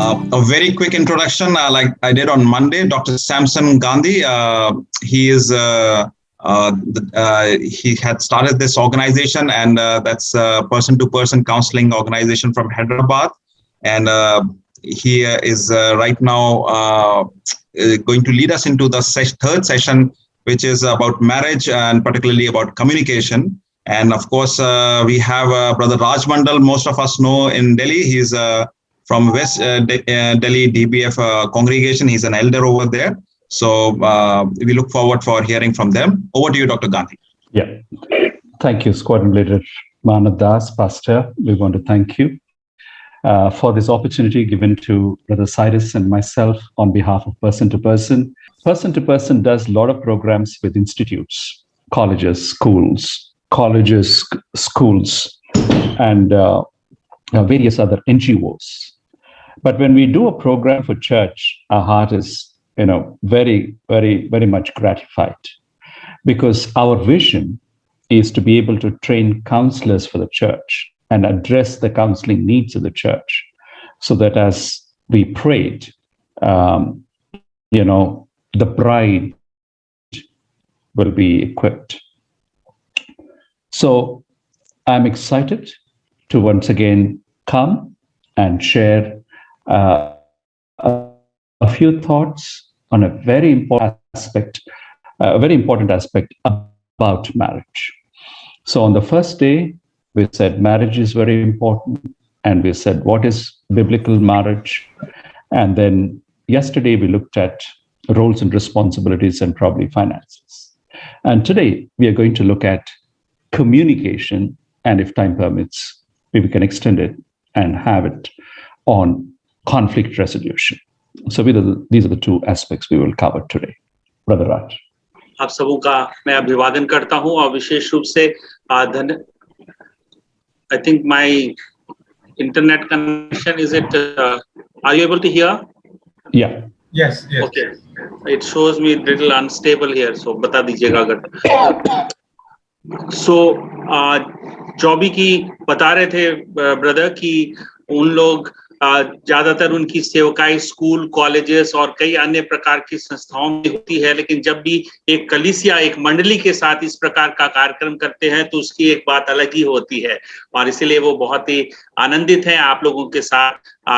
A very quick introduction, like I did on Monday. Dr. Samson Gandhi, he had started this organization, and that's a person-to-person counseling organization from Hyderabad. And he is right now going to lead us into the third session, which is about marriage and particularly about communication. And of course, we have Brother Raj Mandal. Most of us know in Delhi. He's from West Delhi DBF congregation. He's an elder over there. So we look forward for hearing from them. Over to you, Dr. Gandhi. Yeah. Thank you, Squadron Leader Manav Das, Pastor. We want to thank you for this opportunity given to Brother Cyrus and myself on behalf of Person to Person. Person to Person does a lot of programs with institutes, colleges, schools, and various other NGOs. But when we do a program for church, our heart is, very, very, very much gratified, because our vision is to be able to train counselors for the church and address the counseling needs of the church, so that as we prayed, the bride will be equipped. So I'm excited to once again come and share a few thoughts on a very important aspect about marriage. So on the first day, we said marriage is very important, and we said what is biblical marriage. And then yesterday we looked at roles and responsibilities and probably finances. And today we are going to look at communication, and if time permits, we can extend it and have it on conflict resolution. So these are the two aspects we will cover today. Brother Raj. आप सबों का मैं अभिवादन करता हूं, और विशेष रूप से I think my internet connection, is it are you able to hear? Yeah. Yes. Okay. It shows me little unstable here, so बता दीजिएगा अगर. So जॉबी की बता रहे थे ब्रदर कि उन लोग ज्यादातर उनकी सेवकाई स्कूल, कॉलेजेस और कई अन्य प्रकार की संस्थाओं में होती है, लेकिन जब भी एक कलीसिया, एक मंडली के साथ इस प्रकार का कार्यक्रम करते हैं तो उसकी एक बात अलग ही होती है, और इसीलिए वो बहुत ही आनंदित हैं आप लोगों के साथ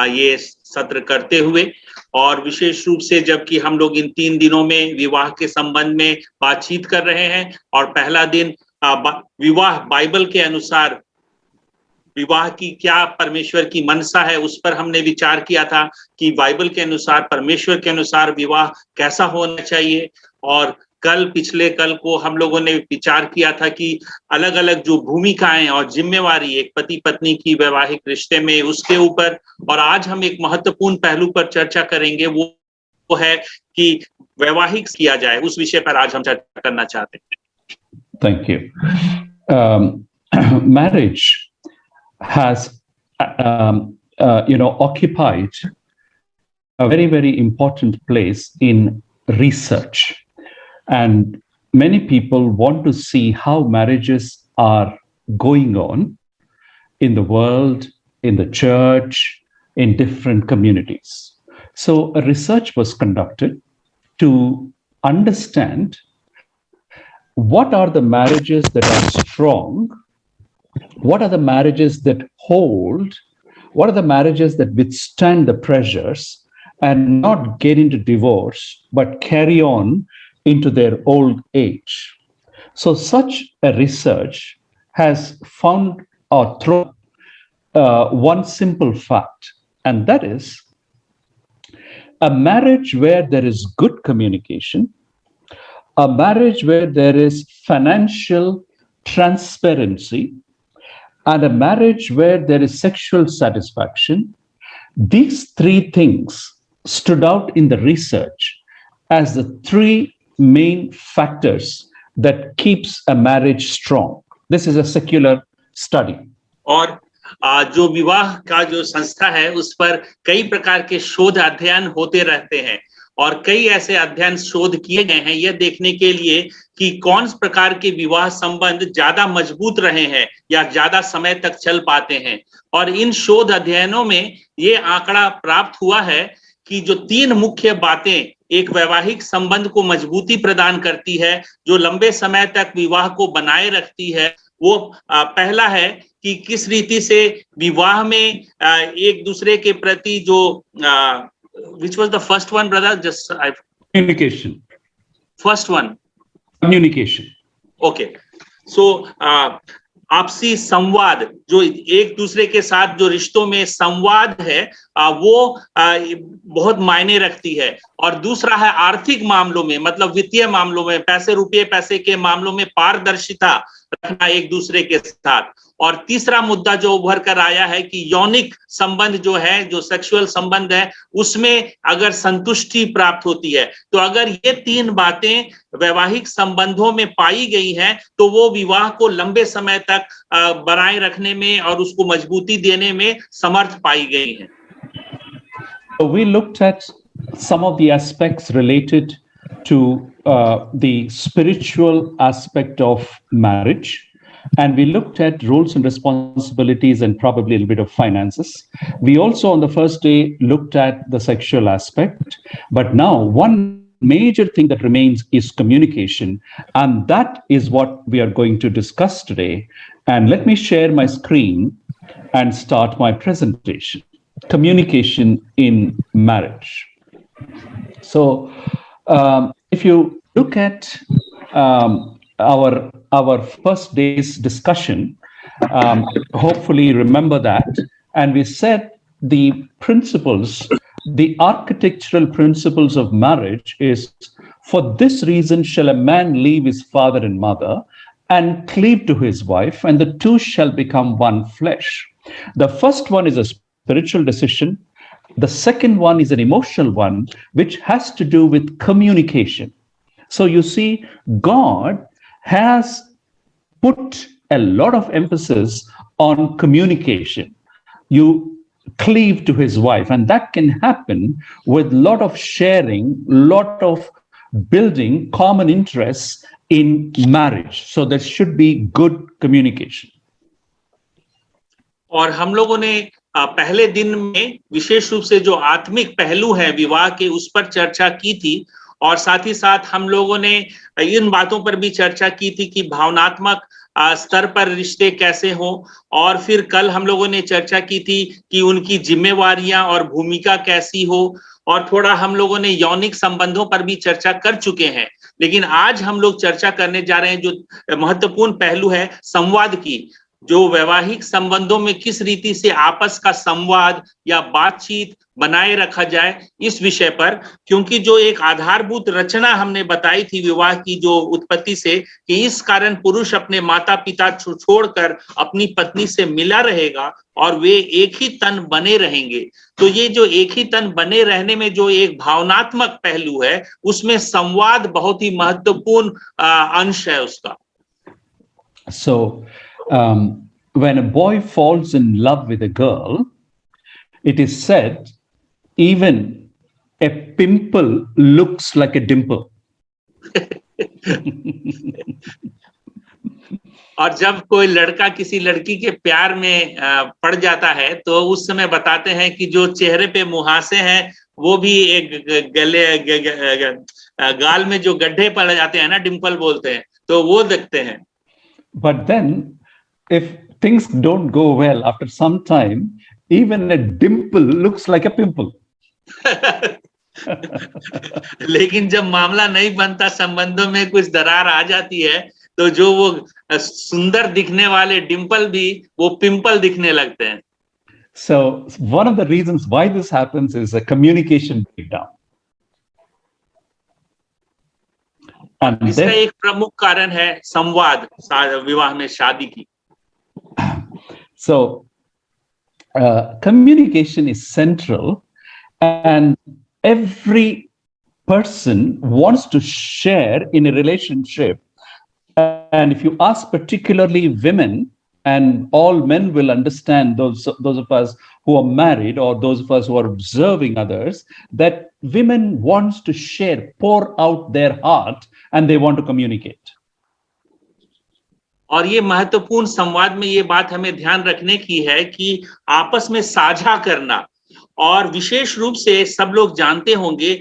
ये सत्र करते हुए। और विशेष रूप से जबकि हम लोग इन 3 दिनों में विवाह के संबंध में बातचीत कर रहे हैं, और पहला दिन विवाह बाइबल के अनुसार विवाह की क्या परमेश्वर की मनसा है, उस पर हमने विचार किया था कि बाइबल के अनुसार, परमेश्वर के अनुसार विवाह कैसा होना चाहिए। और पिछले कल को हम लोगों ने विचार किया था कि अलग अलग जो भूमिकाएं और जिम्मेवारी एक पति पत्नी की वैवाहिक रिश्ते में, उसके ऊपर। और आज हम एक महत्वपूर्ण पहलू पर चर्चा करेंगे, वो है कि वैवाहिक किया जाए, उस विषय पर आज हम चर्चा करना चाहते हैं। Thank you. Marriage has occupied a very, very important place in research, and many people want to see how marriages are going on in the world, in the church, in different communities. So a research was conducted to understand what are the marriages that are strong, what are the marriages that hold, what are the marriages that withstand the pressures and not get into divorce, but carry on into their old age. So such a research has found or thrown one simple fact, and that is a marriage where there is good communication, a marriage where there is financial transparency, and a marriage where there is sexual satisfaction. These 3 things stood out in the research as the 3 main factors that keeps a marriage strong. This is a secular study. और जो विवाह का जो संस्था है उस पर कई प्रकार के शोध अध्ययन होते रहते हैं, और कई ऐसे अध्ययन शोध किए गए हैं ये देखने के लिए कि कौन प्रकार के विवाह संबंध ज्यादा मजबूत रहे हैं या ज्यादा समय तक चल पाते हैं। और इन शोध अध्ययनों में ये आंकड़ा प्राप्त हुआ है कि जो 3 मुख्य बातें एक वैवाहिक संबंध को मजबूती प्रदान करती है, जो लंबे समय तक विवाह को बनाए रखती है, वो पहला है कि किस रीति से विवाह में एक दूसरे के प्रति जो which was the first one, brother? Just Communication. First one. Communication. Okay. So आपसी संवाद, जो एक दूसरे के साथ जो रिश्तों में संवाद है वो बहुत मायने रखती है। और दूसरा है आर्थिक मामलों में, मतलब वित्तीय मामलों में, पैसे के मामलों में पारदर्शिता रखना एक दूसरे के साथ। और तीसरा मुद्दा जो उभर कर आया है कि यौनिक संबंध जो है, जो सेक्सुअल संबंध है, उसमें अगर संतुष्टि प्राप्त होती है, तो अगर ये 3 बातें वैवाहिक संबंधों में पाई गई हैं तो वो विवाह को लंबे समय तक बनाए रखने में और उसको मजबूती देने में समर्थ पाई गई हैं। We looked at some of the aspects related to the spiritual aspect of marriage. And we looked at roles and responsibilities and probably a little bit of finances. We also on the first day looked at the sexual aspect. But now one major thing that remains is communication. And that is what we are going to discuss today. And let me share my screen and start my presentation. Communication in marriage. So if you look at our first day's discussion, hopefully remember that, and we said the principles, the architectural principles of marriage is, for this reason shall a man leave his father and mother and cleave to his wife, and the two shall become one flesh. The first one is a spiritual decision. The second one is an emotional one, which has to do with communication. So you see, God has put a lot of emphasis on communication. You cleave to his wife, and that can happen with a lot of sharing, lot of building common interests in marriage. So there should be good communication. और हम लोगों ने पहले दिन में विशेष रूप से जो आत्मिक पहलू है विवाह के, उस पर चर्चा की थी। और साथ ही साथ हम लोगों ने इन बातों पर भी चर्चा की थी कि भावनात्मक स्तर पर रिश्ते कैसे हों। और फिर कल हम लोगों ने चर्चा की थी कि उनकी जिम्मेवारियां और भूमिका कैसी हो। और थोड़ा हम लोगों ने यौनिक संबंधों पर भी चर्चा कर चुके हैं। लेकिन आज हम लोग चर्चा करने जा रहे हैं जो महत्वपूर्ण पहलू है संवाद की, जो वैवाहिक संबंधों में किस रीति से आपस का संवाद या बातचीत बनाए रखा जाए, इस विषय पर। क्योंकि जो एक आधारभूत रचना हमने बताई थी विवाह की जो उत्पत्ति से, कि इस कारण पुरुष अपने माता पिता छोड़कर अपनी पत्नी से मिला रहेगा और वे एक ही तन बने रहेंगे। तो ये जो एक ही तन बने रहने में जो एक भावनात्मक पहलू है, उसमें संवाद बहुत ही महत्वपूर्ण अंश है उसका। So when a boy falls in love with a girl, it is said even a pimple looks like a dimple. और जब कोई लड़का किसी लड़की के प्यार में पड़ जाता है तो उस समय बताते हैं कि जो चेहरे पे मुहासे हैं वो भी एक गाल में जो गड्ढे पड़ जाते हैं ना, डिम्पल बोलते हैं, तो वो दिखते हैं। But then if things don't go well after some time, even a dimple looks like a pimple. लेकिन जब मामला नहीं बनता, संबंधों में कुछ दरार आ जाती है, तो जो वो सुंदर दिखने वाले डिंपल भी वो पिंपल दिखने लगते हैं। So one of the reasons why this happens is a communication breakdown. इसका एक प्रमुख कारण है संवाद विवाह में, शादी की। So communication is central, and every person wants to share in a relationship. And if you ask particularly women, and all men will understand, those of us who are married or those of us who are observing others, that women wants to share, pour out their heart, and they want to communicate. और ये महत्वपूर्ण संवाद में ये बात हमें ध्यान रखने की है कि आपस में साझा करना, और विशेष रूप से सब लोग जानते होंगे,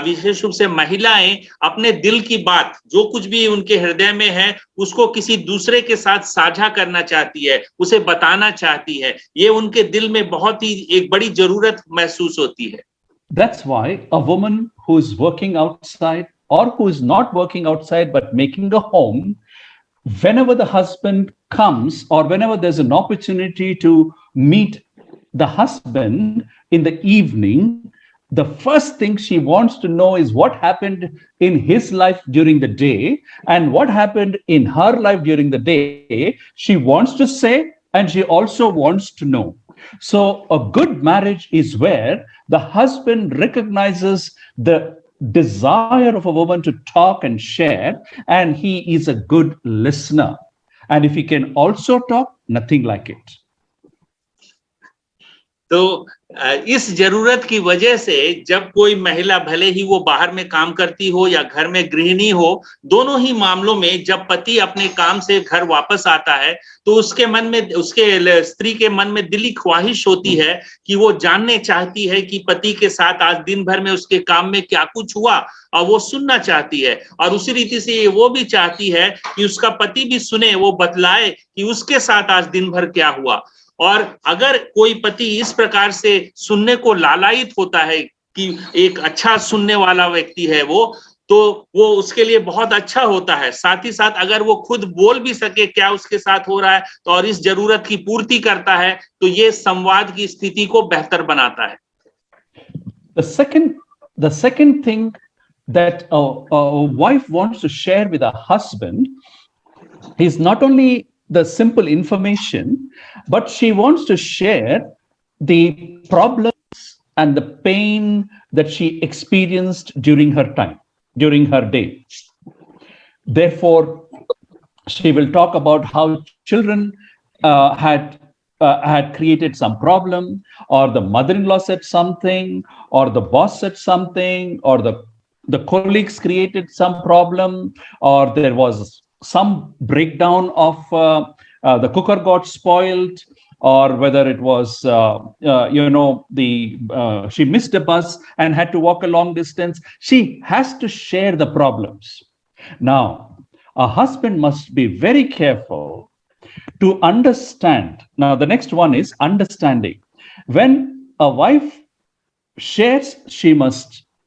विशेष रूप से महिलाएं अपने दिल की बात, जो कुछ भी उनके हृदय में है, उसको किसी दूसरे के साथ साझा करना चाहती है, उसे बताना चाहती है। ये उनके दिल में बहुत ही एक बड़ी जरूरत महसूस होती है। That's why a woman who is working outside or who is not working outside but making a home, whenever the husband comes or whenever there's an opportunity to meet the husband in the evening, the first thing she wants to know is what happened in his life during the day and what happened in her life during the day. She wants to say, and she also wants to know. So a good marriage is where the husband recognizes the desire of a woman to talk and share, and he is a good listener. And if he can also talk, nothing like it. तो इस जरूरत की वजह से जब कोई महिला, भले ही वो बाहर में काम करती हो या घर में गृहिणी हो, दोनों ही मामलों में जब पति अपने काम से घर वापस आता है तो उसके मन में, उसके स्त्री के मन में दिली ख्वाहिश होती है कि वो जानने चाहती है कि पति के साथ आज दिन भर में उसके काम में क्या कुछ हुआ, और वो सुनना चाहती है। और उसी रीति से वो भी चाहती है कि उसका पति भी सुने, वो बतलाए कि उसके साथ आज दिन भर क्या हुआ। और अगर कोई पति इस प्रकार से सुनने को लालायित होता है कि एक अच्छा सुनने वाला व्यक्ति है वो, तो वो उसके लिए बहुत अच्छा होता है। साथ ही साथ अगर वो खुद बोल भी सके क्या उसके साथ हो रहा है, तो और इस जरूरत की पूर्ति करता है, तो ये संवाद की स्थिति को बेहतर बनाता है। The second thing that a wife wants to share with her husband is not only the simple information, but she wants to share the problems and the pain that she experienced during her time, during her day. Therefore, she will talk about how children had created some problem, or the mother-in-law said something, or the boss said something, or the colleagues created some problem, or there was some breakdown of the cooker got spoiled, or whether it was she missed a bus and had to walk a long distance. She has to share the problems. Now, a husband must be very careful to understand. Now, the next one is understanding. When a wife shares,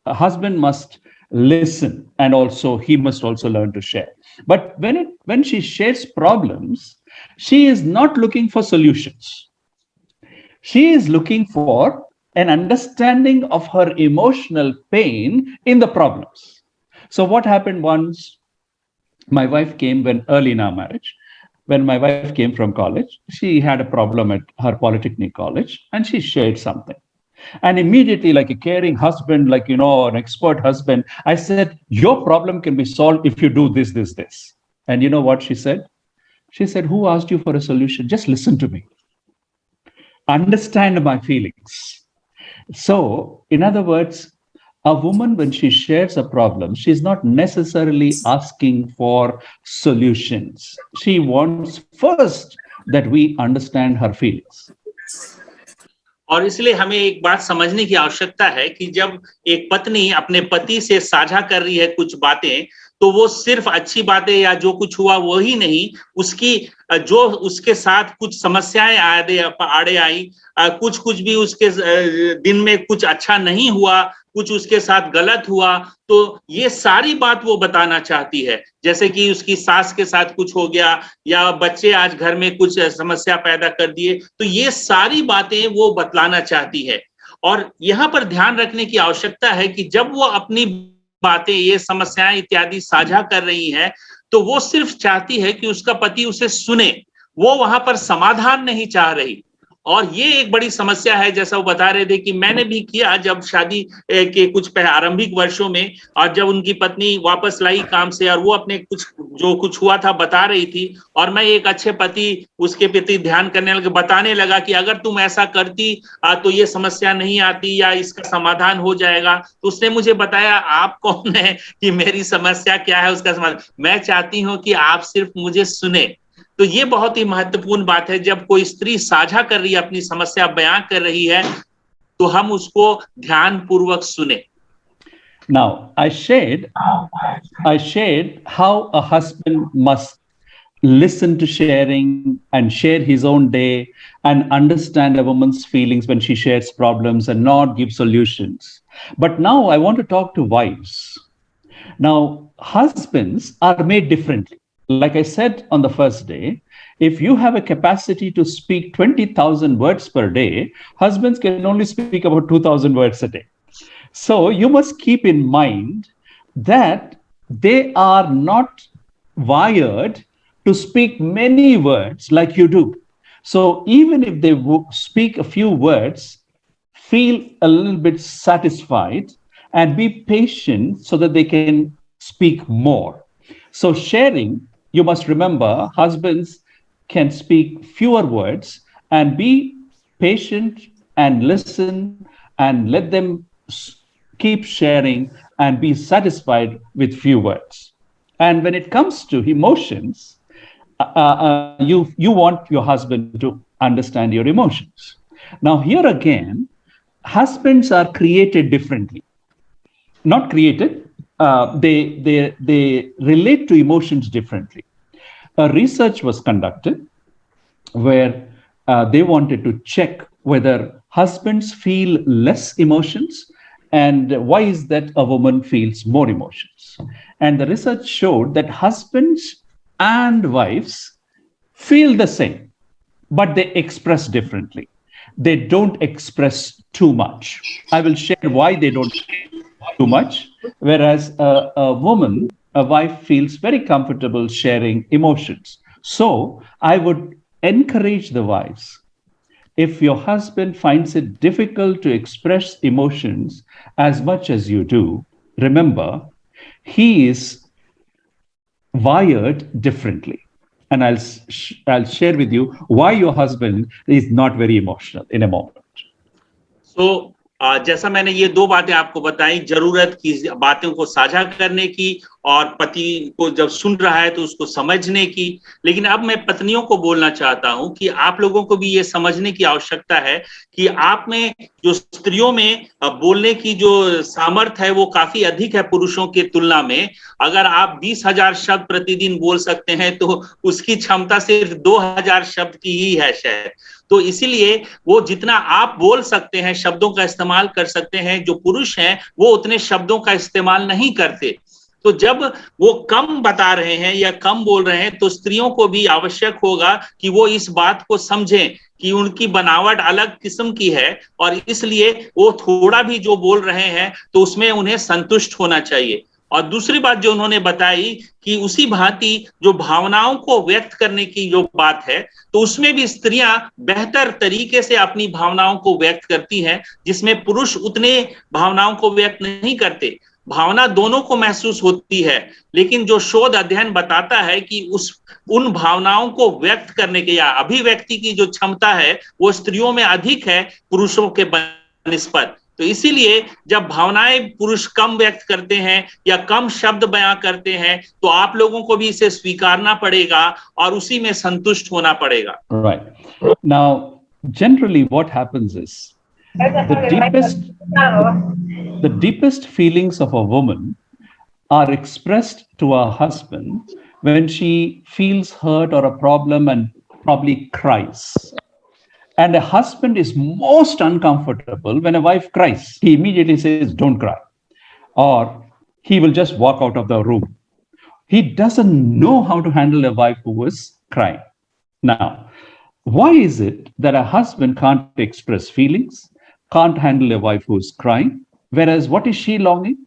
a husband must listen, and also he must also learn to share. But when she shares problems, she is not looking for solutions. She is looking for an understanding of her emotional pain in the problems. So what happened once, my wife came early in our marriage. When my wife came from college, she had a problem at her Polytechnic college, and she shared something. And immediately, like a caring husband, an expert husband, I said, your problem can be solved if you do this, this, this. And you know what she said? She said, who asked you for a solution? Just listen to me. Understand my feelings. So, in other words, a woman, when she shares a problem, she's not necessarily asking for solutions. She wants first that we understand her feelings. और इसलिए हमें एक बात समझने की आवश्यकता है कि जब एक पत्नी अपने पति से साझा कर रही है कुछ बातें, तो वो सिर्फ अच्छी बातें या जो कुछ हुआ वो ही नहीं, उसकी जो उसके साथ कुछ समस्याएं आड़े आई, कुछ भी उसके दिन में कुछ अच्छा नहीं हुआ, कुछ उसके साथ गलत हुआ, तो ये सारी बात वो बताना चाहती है। जैसे कि उसकी सास के साथ कुछ हो गया, या बच्चे आज घर में कुछ समस्या पैदा कर दिए, तो ये सारी बातें वो बतलाना चाहती है। और यहाँ पर ध्यान रखने की आवश्यकता है कि जब वो अपनी बातें, ये समस्याएं इत्यादि साझा कर रही है, तो वो सिर्फ चाहती है कि उसका पति उसे सुने। वो वहां पर समाधान नहीं चाह रही। और ये एक बड़ी समस्या है, जैसा वो बता रहे थे कि मैंने भी किया जब शादी के कुछ आरंभिक वर्षों में, और जब उनकी पत्नी वापस लाई काम से और वो अपने कुछ हुआ था बता रही थी, और मैं एक अच्छे पति उसके प्रति ध्यान करने लगा, बताने लगा कि अगर तुम ऐसा करती तो ये समस्या नहीं आती या इसका समाधान हो जाएगा। तो उसने मुझे बताया, आप कौन है कि मेरी समस्या क्या है उसका समाधान, मैं चाहती हूँ कि आप सिर्फ मुझे सुने। तो ये बहुत ही महत्वपूर्ण बात है, जब कोई स्त्री साझा कर रही है, अपनी समस्या बयां कर रही है, तो हम उसको ध्यान पूर्वक सुने। Now, I shared how a husband must listen to sharing and share his own day and understand a woman's feelings when she shares problems and not give solutions. But now I want to talk to wives. Now, husbands are made differently. Like I said on the first day, if you have a capacity to speak 20,000 words per day, husbands can only speak about 2,000 words a day. So you must keep in mind that they are not wired to speak many words like you do. So even if they speak a few words, feel a little bit satisfied and be patient so that they can speak more. So sharing, you must remember, husbands can speak fewer words, and be patient and listen and let them keep sharing and be satisfied with few words. And when it comes to emotions, you want your husband to understand your emotions. Now, here again, husbands are created differently. Not created, they relate to emotions differently. A research was conducted where they wanted to check whether husbands feel less emotions and why is that a woman feels more emotions. And the research showed that husbands and wives feel the same, but they express differently. They don't express too much. I will share why they don't too much. Whereas a woman, a wife, feels very comfortable sharing emotions. So I would encourage the wives. If your husband finds it difficult to express emotions as much as you do, remember, he is wired differently. And I'll share with you why your husband is not very emotional in a moment. So, जैसा मैंने ये दो बातें आपको बताई, जरूरत की बातों को साझा करने की और पति को जब सुन रहा है तो उसको समझने की। लेकिन अब मैं पत्नियों को बोलना चाहता हूं कि आप लोगों को भी ये समझने की आवश्यकता है कि आप में जो स्त्रियों में बोलने की जो सामर्थ्य है वो काफी अधिक है पुरुषों की तुलना में। अगर आप 20,000 शब्द प्रतिदिन बोल सकते हैं तो उसकी क्षमता सिर्फ 2,000 शब्द की ही है शायद। तो इसीलिए वो जितना आप बोल सकते हैं, शब्दों का इस्तेमाल कर सकते हैं, जो पुरुष हैं वो उतने शब्दों का इस्तेमाल नहीं करते। तो जब वो कम बता रहे हैं या कम बोल रहे हैं तो स्त्रियों को भी आवश्यक होगा कि वो इस बात को समझें कि उनकी बनावट अलग किस्म की है और इसलिए वो थोड़ा भी जो बोल रहे हैं तो उसमें उन्हें संतुष्ट होना चाहिए। और दूसरी बात जो उन्होंने बताई कि उसी भांति जो भावनाओं को व्यक्त करने की जो बात है तो उसमें भी स्त्रियां बेहतर तरीके से अपनी भावनाओं को व्यक्त करती हैं, जिसमें पुरुष उतने भावनाओं को व्यक्त नहीं करते। भावना दोनों को महसूस होती है, लेकिन जो शोध अध्ययन बताता है कि उन भावनाओं को व्यक्त करने के या अभिव्यक्ति की जो क्षमता है वो स्त्रियों में अधिक है पुरुषों के निस्बत। तो इसीलिए जब भावनाएं पुरुष कम व्यक्त करते हैं या कम शब्द बयां करते हैं तो आप लोगों को भी इसे स्वीकारना पड़ेगा और उसी में संतुष्ट होना पड़ेगा। Right. Now, generally what happens is the deepest feelings of a woman are expressed to her husband when she feels hurt or a problem and probably cries. And a husband is most uncomfortable when a wife cries. He immediately says, "Don't cry." Or he will just walk out of the room. He doesn't know how to handle a wife who is crying. Now, why is it that a husband can't express feelings, can't handle a wife who is crying? Whereas what is she longing?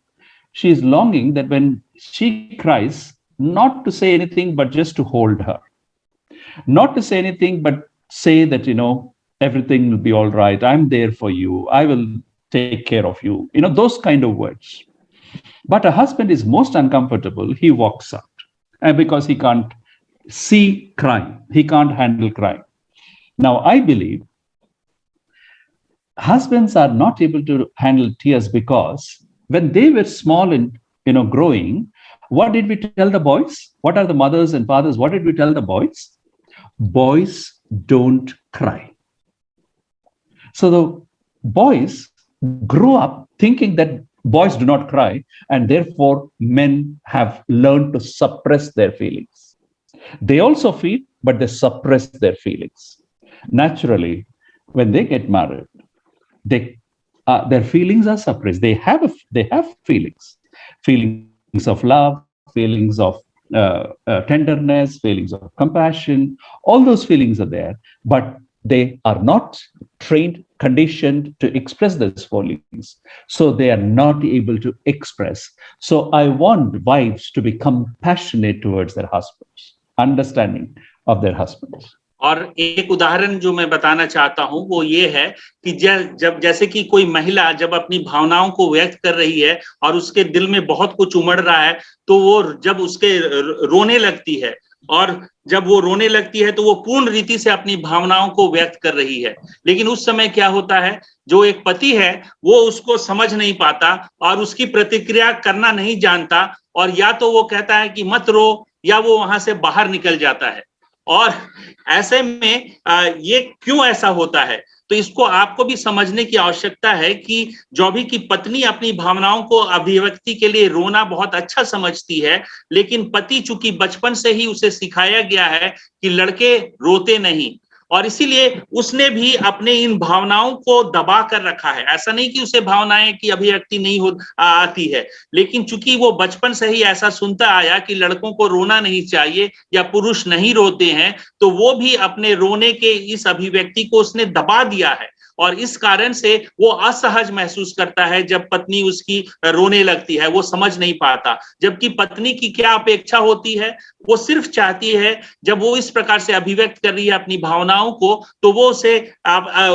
She is longing that when she cries, not to say anything, but just to hold her. Not to say anything, but say that, everything will be all right. I'm there for you. I will take care of you. Those kind of words. But a husband is most uncomfortable. He walks out, and because he can't see crime, he can't handle crime. Now, I believe husbands are not able to handle tears because when they were small and growing, what did we tell the boys? What are the mothers and fathers? What did we tell the boys? Boys don't cry. So the boys grew up thinking that boys do not cry, and therefore men have learned to suppress their feelings. They also feel, but they suppress their feelings. Naturally, when they get married, their feelings are suppressed. They have feelings of love, feelings of tenderness, feelings of compassion. All those feelings are there, but they are not trained, conditioned to express those feelings. So they are not able to express. So I want wives to be compassionate towards their husbands, understanding of their husbands. और एक उदाहरण जो मैं बताना चाहता हूं वो ये है कि जब जैसे कि कोई महिला जब अपनी भावनाओं को व्यक्त कर रही है और उसके दिल में बहुत कुछ उमड़ रहा है, तो वो जब उसके रोने लगती है, और जब वो रोने लगती है तो वो पूर्ण रीति से अपनी भावनाओं को व्यक्त कर रही है। लेकिन उस समय क्या होता है, जो एक पति है वो उसको समझ नहीं पाता और उसकी प्रतिक्रिया करना नहीं जानता, और या तो वो कहता है कि मत रो, या वो वहां से बाहर निकल जाता है। और ऐसे में ये क्यों ऐसा होता है, तो इसको आपको भी समझने की आवश्यकता है कि जो भी की पत्नी अपनी भावनाओं को अभिव्यक्ति के लिए रोना बहुत अच्छा समझती है, लेकिन पति चूंकि बचपन से ही उसे सिखाया गया है कि लड़के रोते नहीं, और इसीलिए उसने भी अपने इन भावनाओं को दबा कर रखा है। ऐसा नहीं कि उसे भावनाएं की अभिव्यक्ति नहीं आती है, लेकिन चूंकि वो बचपन से ही ऐसा सुनता आया कि लड़कों को रोना नहीं चाहिए या पुरुष नहीं रोते हैं, तो वो भी अपने रोने के इस अभिव्यक्ति को उसने दबा दिया है, और इस कारण से वो असहज महसूस करता है जब पत्नी उसकी रोने लगती है, वो समझ नहीं पाता। जबकि पत्नी की क्या अपेक्षा होती है, वो सिर्फ चाहती है जब वो इस प्रकार से अभिव्यक्त कर रही है अपनी भावनाओं को, तो वो उसे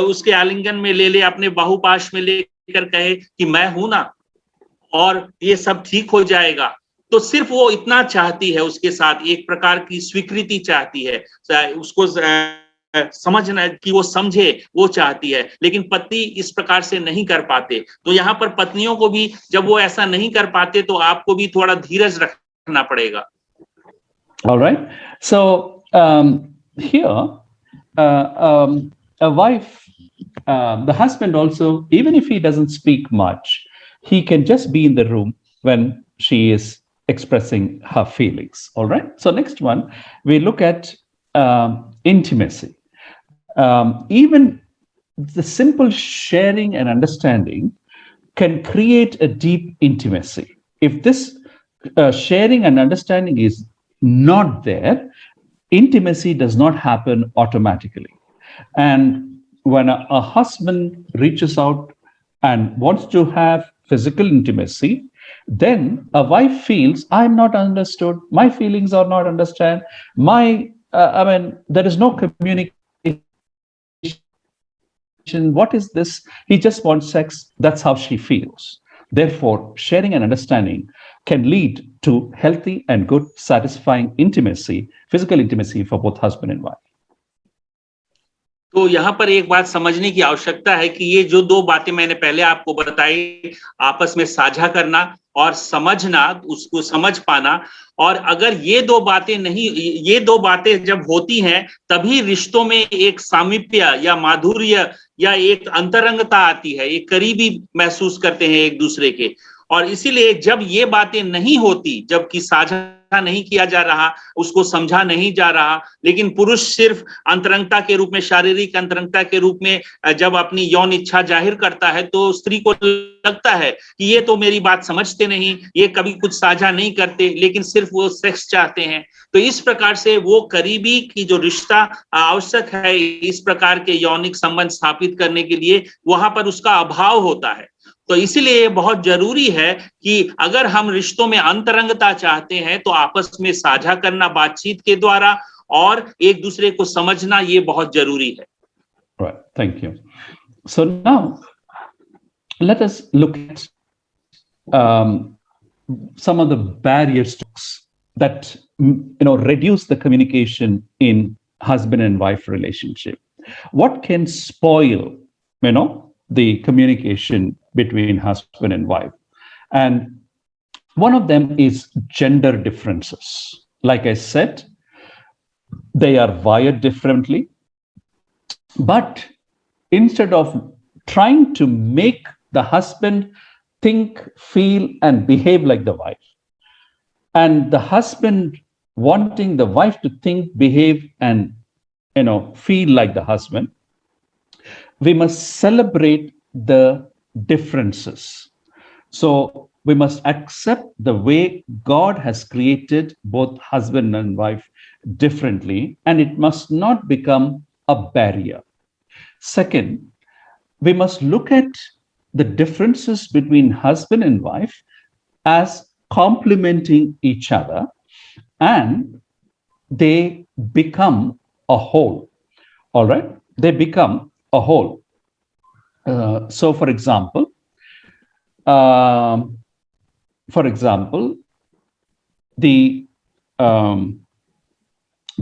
उसके आलिंगन में ले ले, अपने बाहुपाश में लेकर कहे कि मैं हूं ना, और ये सब ठीक हो जाएगा। तो सिर्फ वो इतना चाहती है, उसके साथ एक प्रकार की स्वीकृति चाहती है, उसको समझना कि वो समझे, वो चाहती है, लेकिन पति इस प्रकार से नहीं कर पाते। तो यहाँ पर पत्नियों को भी जब वो ऐसा नहीं कर पाते तो आपको भी थोड़ा धीरज रखना पड़ेगा। All right. So here, a wife, the husband also, even if he doesn't speak much, he can just be in the room when she is expressing her feelings. All right. So next one, we look at intimacy. Even the simple sharing and understanding can create a deep intimacy. If this sharing and understanding is not there, intimacy does not happen automatically. And when a husband reaches out and wants to have physical intimacy, then a wife feels, I'm not understood, my feelings are not understood, there is no communication. What is this? He just wants sex. That's how she feels. Therefore, sharing and understanding can lead to healthy and good, satisfying intimacy, physical intimacy for both husband and wife. तो यहाँ पर एक बात समझने की आवश्यकता है कि ये जो दो बातें मैंने पहले आपको बताई, आपस में साझा करना और समझना, उसको समझ पाना, और अगर ये दो बातें जब होती हैं तभी रिश्तों में एक सामीप्य या माधुर्य या एक अंतरंगता आती है, एक करीबी महसूस करते हैं एक दूसरे के। और इसीलिए जब ये बातें नहीं होती, जबकि साझा नहीं किया जा रहा, उसको समझा नहीं जा रहा, लेकिन पुरुष सिर्फ अंतरंगता के रूप में, शारीरिक अंतरंगता के रूप में जब अपनी यौन इच्छा जाहिर करता है, तो स्त्री को लगता है कि ये तो मेरी बात समझते नहीं, ये कभी कुछ साझा नहीं करते, लेकिन सिर्फ वो सेक्स चाहते हैं। तो इस प्रकार से वो करीबी की जो रिश्ता आवश्यक है इस प्रकार के यौनिक संबंध स्थापित करने के लिए, वहां पर उसका अभाव होता है। तो इसीलिए बहुत जरूरी है कि अगर हम रिश्तों में अंतरंगता चाहते हैं तो आपस में साझा करना बातचीत के द्वारा और एक दूसरे को समझना, ये बहुत जरूरी है। Right. Thank you. So now let us look at some of the barriers that reduce the communication in husband and wife relationship. What can spoil the communication between husband and wife? And one of them is gender differences. Like I said, they are wired differently, but instead of trying to make the husband think, feel, and behave like the wife, and the husband wanting the wife to think, behave, and feel like the husband, we must celebrate the differences. So we must accept the way God has created both husband and wife differently, and it must not become a barrier. Second, we must look at the differences between husband and wife as complementing each other, and they become a whole. All right? They become a whole. So, for example, the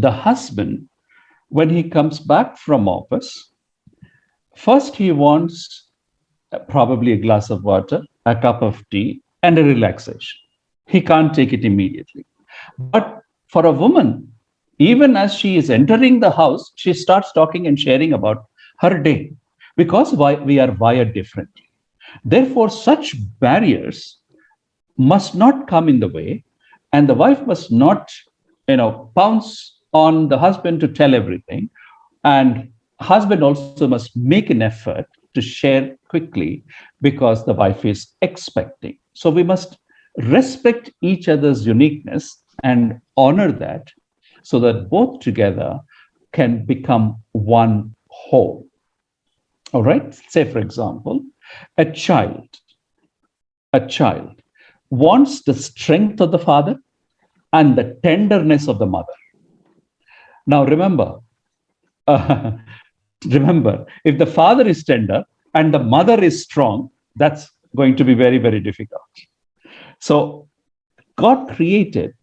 husband, when he comes back from office, first he wants probably a glass of water, a cup of tea, and a relaxation. He can't take it immediately. But for a woman, even as she is entering the house, she starts talking and sharing about her day, because we are wired differently. Therefore, such barriers must not come in the way, and the wife must not, pounce on the husband to tell everything. And husband also must make an effort to share quickly, because the wife is expecting. So we must respect each other's uniqueness and honor that, so that both together can become one whole. All right? Say, for example, a child wants the strength of the father and the tenderness of the mother. Now, remember, if the father is tender and the mother is strong, that's going to be very, very difficult. So God created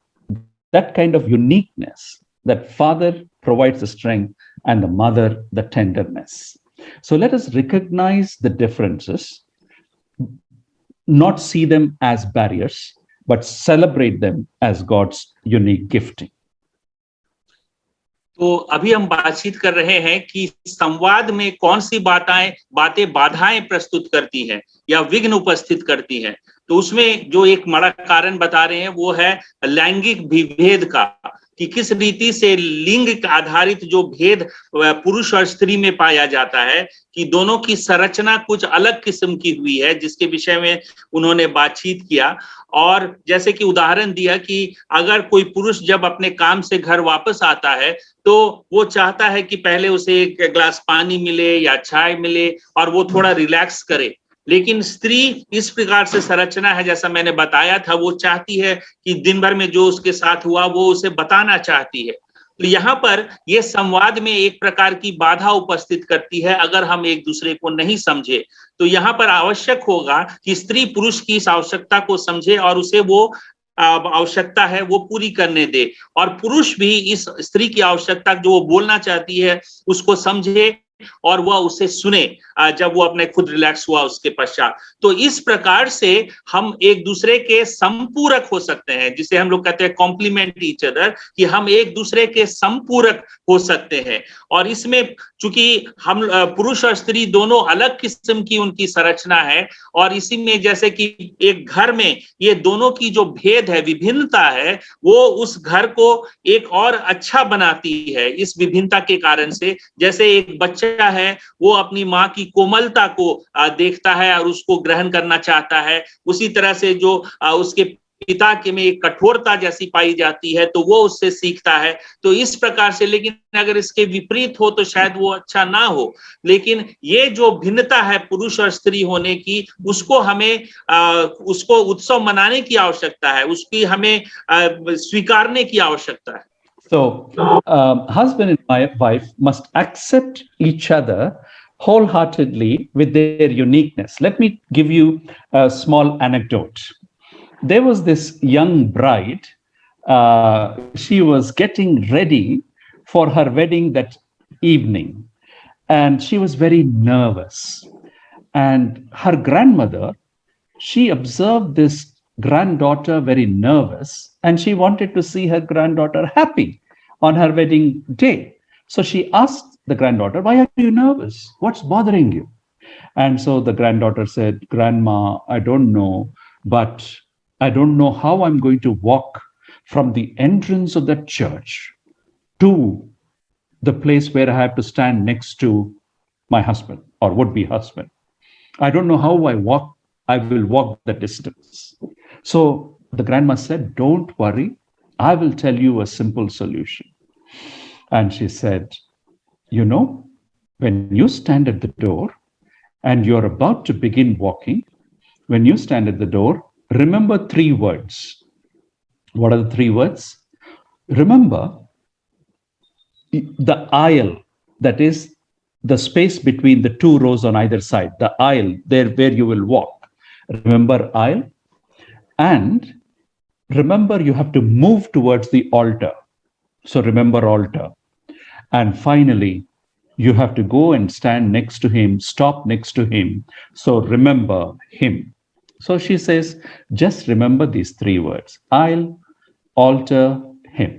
that kind of uniqueness, that father provides the strength and the mother the tenderness. So let us recognize the differences, not see them as barriers, but celebrate them as God's unique gifting. तो अभी हम बातचीत कर रहे हैं कि संवाद में कौन सी बातें बाधाएं प्रस्तुत करती हैं या विघ्न उपस्थित करती हैं। तो उसमें जो एक बड़ा कारण बता रहे हैं वो है लैंगिक विभेद का, कि किस रीति से लिंग आधारित जो भेद पुरुष और स्त्री में पाया जाता है, कि दोनों की संरचना कुछ अलग किस्म की हुई है, जिसके विषय में उन्होंने बातचीत किया। और जैसे कि उदाहरण दिया कि अगर कोई पुरुष जब अपने काम से घर वापस आता है तो वो चाहता है कि पहले उसे एक ग्लास पानी मिले या चाय मिले और वो थोड़ा रिलैक्स करे, लेकिन स्त्री इस प्रकार से संरचना है, जैसा मैंने बताया था, वो चाहती है कि दिन भर में जो उसके साथ हुआ वो उसे बताना चाहती है। तो यहाँ पर ये संवाद में एक प्रकार की बाधा उपस्थित करती है। अगर हम एक दूसरे को नहीं समझे तो यहाँ पर आवश्यक होगा कि स्त्री पुरुष की इस आवश्यकता को समझे और उसे वो आवश्यकता है वो पूरी करने दे, और पुरुष भी इस स्त्री की आवश्यकता जो वो बोलना चाहती है उसको समझे और वह उसे सुने जब वो अपने खुद रिलैक्स हुआ उसके पश्चात। तो इस प्रकार से हम एक दूसरे के संपूरक हो सकते हैं, जिसे हम लोग कहते हैं कॉम्प्लीमेंट ईच अदर, कि हम एक दूसरे के संपूरक हो सकते हैं। और इसमें चूंकि हम पुरुष और स्त्री दोनों अलग किस्म की उनकी संरचना है, और इसी में जैसे कि एक घर में ये दोनों की जो भेद है, विभिन्नता है, वो उस घर को एक और अच्छा बनाती है इस विभिन्नता के कारण से। जैसे एक बच्चा है वो अपनी माँ की कोमलता को देखता है और उसको ग्रहण करना चाहता है, उसी तरह से जो उसके पिता के में एक कठोरता जैसी पाई जाती है तो वो उससे सीखता है। तो इस प्रकार से, लेकिन अगर इसके विपरीत हो तो शायद वो अच्छा ना हो। लेकिन ये जो भिन्नता है पुरुष और स्त्री होने की, उसको हमें उसको उत्सव मनाने की आवश्यकता है, उसकी हमें स्वीकारने की आवश्यकता है। So, husband and my wife must accept each other wholeheartedly with their uniqueness. Let me give you a small anecdote. There was this young bride. She was getting ready for her wedding that evening, and she was very nervous. And her grandmother, she observed this granddaughter very nervous, and she wanted to see her granddaughter happy on her wedding day. So she asked the granddaughter, "Why are you nervous? What's bothering you?" And so the granddaughter said, "Grandma, I don't know, but I don't know how I'm going to walk from the entrance of the church to the place where I have to stand next to my husband or would be husband. I don't know how I will walk the distance." So the grandma said, "Don't worry, I will tell you a simple solution." And she said, "You know, when you stand at the door and you're about to begin walking, when you stand at the door, remember three words." What are the three words? Remember the aisle, that is the space between the two rows on either side, the aisle there where you will walk. Remember aisle, and remember you have to move towards the altar. So remember altar. And finally, you have to go and stand next to him, stop next to him. So remember him. So she says, just remember these three words: aisle, altar, him.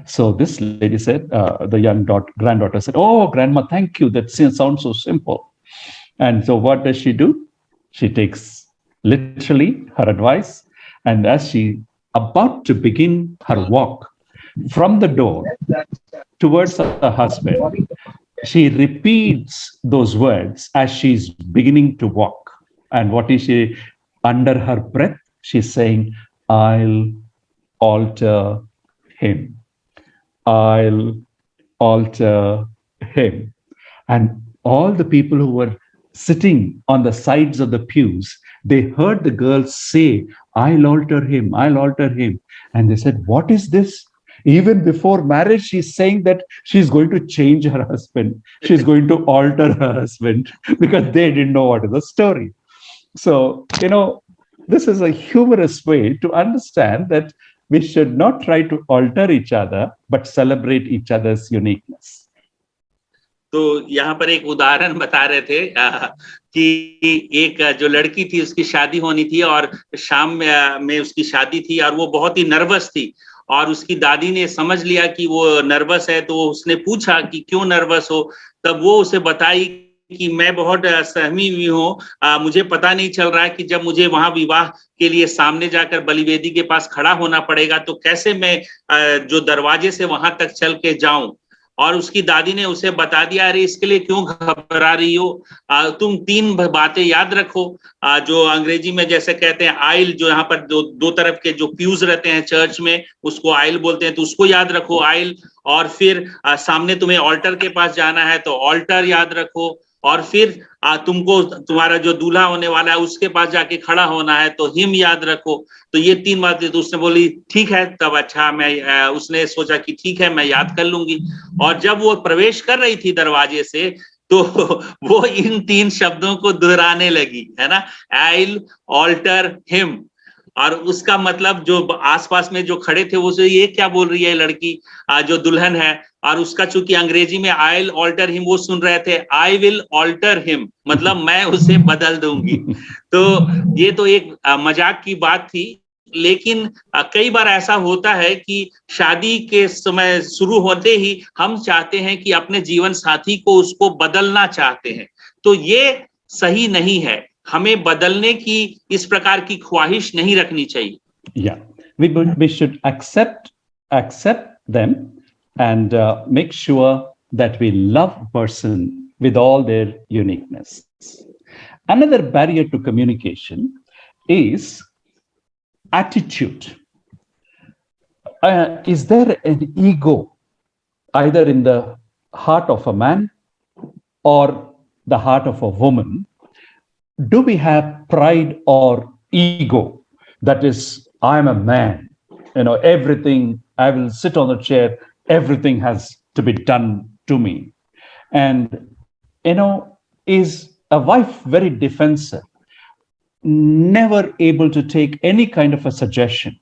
So this lady said, the young granddaughter said, "Oh, grandma, thank you. That sounds so simple." And so what does she do? She takes literally her advice. And as she about to begin her walk from the door towards her husband, she repeats those words as she's beginning to walk. And what is she? Under her breath, she's saying, "I'll alter him. I'll alter him." And all the people who were sitting on the sides of the pews, they heard the girl say, "I'll alter him, I'll alter him." And they said, "What is this?" Even before marriage, she's saying that she's going to change her husband. She's going to alter her husband because they didn't know what is the story. So, this is a humorous way to understand that we should not try to alter each other, but celebrate each other's uniqueness. तो यहाँ पर एक उदाहरण बता रहे थे कि एक जो लड़की थी उसकी शादी होनी थी और शाम में उसकी शादी थी और वो बहुत ही नर्वस थी और उसकी दादी ने समझ लिया कि वो नर्वस है, तो उसने पूछा कि क्यों नर्वस हो। तब वो उसे बताई कि मैं बहुत सहमी हुई हूँ, मुझे पता नहीं चल रहा है कि जब मुझे वहां विवाह के लिए सामने जाकर बलिवेदी के पास खड़ा होना पड़ेगा तो कैसे मैं जो दरवाजे से वहां तक चल के जाऊं। और उसकी दादी ने उसे बता दिया, "अरे इसके लिए क्यों घबरा रही हो, तुम तीन बातें याद रखो, जो अंग्रेजी में जैसे कहते हैं आइल, जो यहाँ पर दो तरफ के जो प्यूज रहते हैं चर्च में उसको आइल बोलते हैं, तो उसको याद रखो आइल। और फिर सामने तुम्हें ऑल्टर के पास जाना है तो ऑल्टर याद रखो, और फिर तुमको तुम्हारा जो दूल्हा होने वाला है उसके पास जाके खड़ा होना है तो हिम याद रखो। तो ये तीन बातें। तो उसने बोली ठीक है, तब अच्छा उसने सोचा कि ठीक है मैं याद कर लूंगी। और जब वो प्रवेश कर रही थी दरवाजे से तो वो इन तीन शब्दों को दोहराने लगी, है ना, आइल, ऑल्टर, हिम। और उसका मतलब जो आसपास में जो खड़े थे वो ये क्या बोल रही है लड़की, जो दुल्हन है। और उसका चूंकि अंग्रेजी में आइल ऑल्टर हिम वो सुन रहे थे, आई विल ऑल्टर हिम, मतलब मैं उसे बदल दूंगी। तो ये तो एक मजाक की बात थी, लेकिन कई बार ऐसा होता है कि शादी के समय शुरू होते ही हम चाहते हैं कि अपने जीवन साथी को उसको बदलना चाहते हैं, तो ये सही नहीं है। हमें बदलने की इस प्रकार की ख्वाहिश नहीं रखनी चाहिए। Yeah, we should accept them and make sure that we love a person with all their uniqueness. Another barrier to communication is attitude. Is there an ego either in the heart of a man or the heart of a woman? Do we have pride or ego? That is, I'm a man, everything I will sit on the chair. Everything has to be done to me. And, is a wife very defensive, never able to take any kind of a suggestion.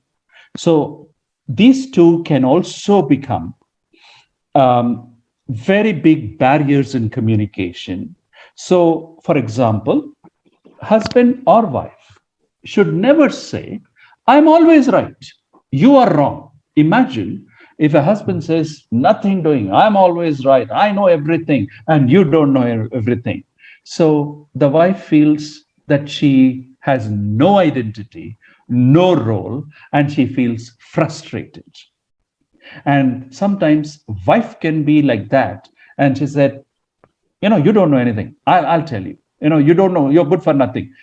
So these two can also become very big barriers in communication. So, for example, husband or wife should never say, I'm always right, you are wrong. Imagine if a husband says, nothing doing, I'm always right, I know everything, and you don't know everything. So the wife feels that she has no identity, no role, and she feels frustrated. And sometimes wife can be like that. And she said, you don't know anything. I'll tell you. You don't know. You're good for nothing.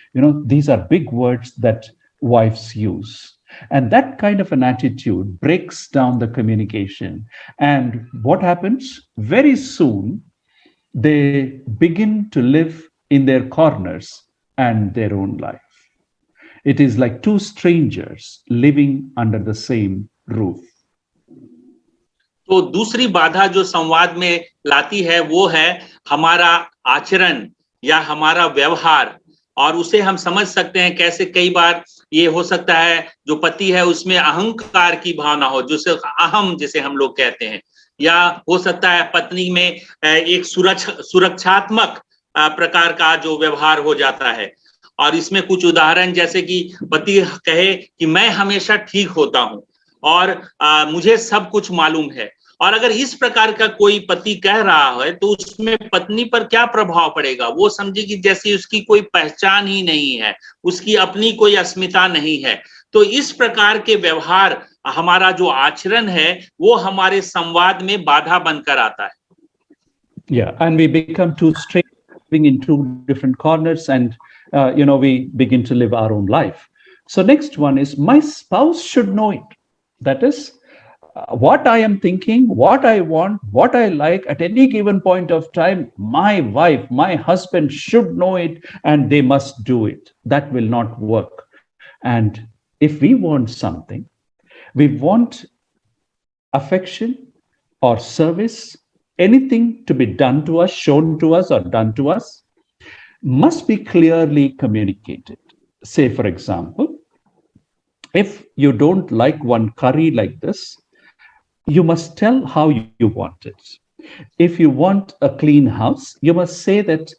These are big words that wives use. And that kind of an attitude breaks down the communication. And what happens? Very soon, they begin to live in their corners and their own life. It is like two strangers living under the same roof. तो दूसरी बाधा जो संवाद में लाती है वो है हमारा आचरण या हमारा व्यवहार, और उसे हम समझ सकते हैं कैसे। कई बार ये हो सकता है जो पति है उसमें अहंकार की भावना हो, जो सिर्फ अहम जिसे हम लोग कहते हैं, या हो सकता है पत्नी में एक सुरक्षात्मक प्रकार का जो व्यवहार हो जाता है। और इसमें कुछ उदाहरण जैसे कि पति कहे कि मैं हमेशा ठीक होता हूं और मुझे सब कुछ मालूम है। और अगर इस प्रकार का कोई पति कह रहा है तो उसमें पत्नी पर क्या प्रभाव पड़ेगा? वो समझेगी जैसे उसकी कोई पहचान ही नहीं है, उसकी अपनी कोई अस्मिता नहीं है। तो इस प्रकार के व्यवहार, हमारा जो आचरण है, वो हमारे संवाद में बाधा बनकर आता है। Yeah, and we become two strangers living in two different corners, and we begin to live our own life. So next one is, my spouse should know it. That is, what I am thinking, what I want, what I like at any given point of time, my wife, my husband should know it, and they must do it. That will not work. And if we want something, we want affection or service, anything to be done to us, shown to us, or done to us, must be clearly communicated. Say, for example, if you don't like one curry like this, you must tell how you want it. If you want a clean house, you must say that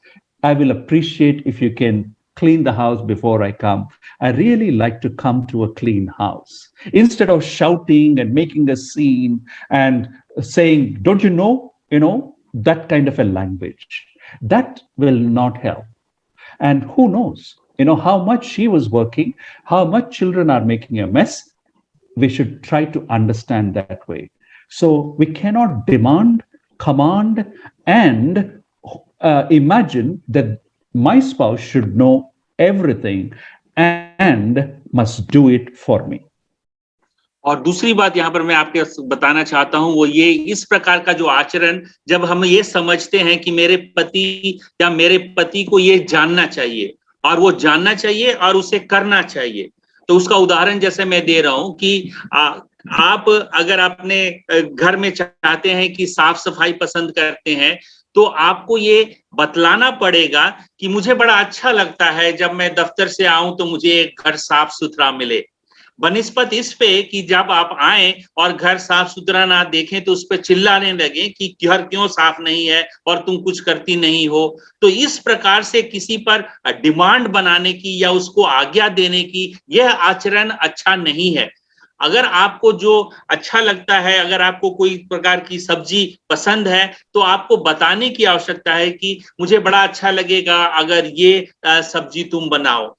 I will appreciate if you can clean the house before I come. I really like to come to a clean house. Instead of shouting and making a scene and saying, don't you know, that kind of a language, that will not help. And who knows, how much she was working, how much children are making a mess. We should try to understand that way. So we cannot demand, command, and imagine that my spouse should know everything and must do it for me. और दूसरी बात यहाँ पर मैं आपके बताना चाहता हूँ वो ये, इस प्रकार का जो आचरण, जब हम ये समझते हैं कि मेरे पति या मेरे पति को ये जानना चाहिए और वो जानना चाहिए और उसे करना चाहिए, तो उसका उदाहरण जैसे मैं दे रहा हूं कि आप अगर अपने घर में चाहते हैं कि साफ सफाई पसंद करते हैं, तो आपको ये बतलाना पड़ेगा कि मुझे बड़ा अच्छा लगता है जब मैं दफ्तर से आऊं तो मुझे एक घर साफ सुथरा मिले, बनिस्पत इस पे कि जब आप आए और घर साफ सुथरा ना देखें तो उस पर चिल्लाने लगे कि घर क्यों साफ नहीं है और तुम कुछ करती नहीं हो। तो इस प्रकार से किसी पर डिमांड बनाने की या उसको आज्ञा देने की यह आचरण अच्छा नहीं है। अगर आपको जो अच्छा लगता है, अगर आपको कोई प्रकार की सब्जी पसंद है, तो आपको बताने की आवश्यकता है कि मुझे बड़ा अच्छा लगेगा अगर ये सब्जी तुम बनाओ।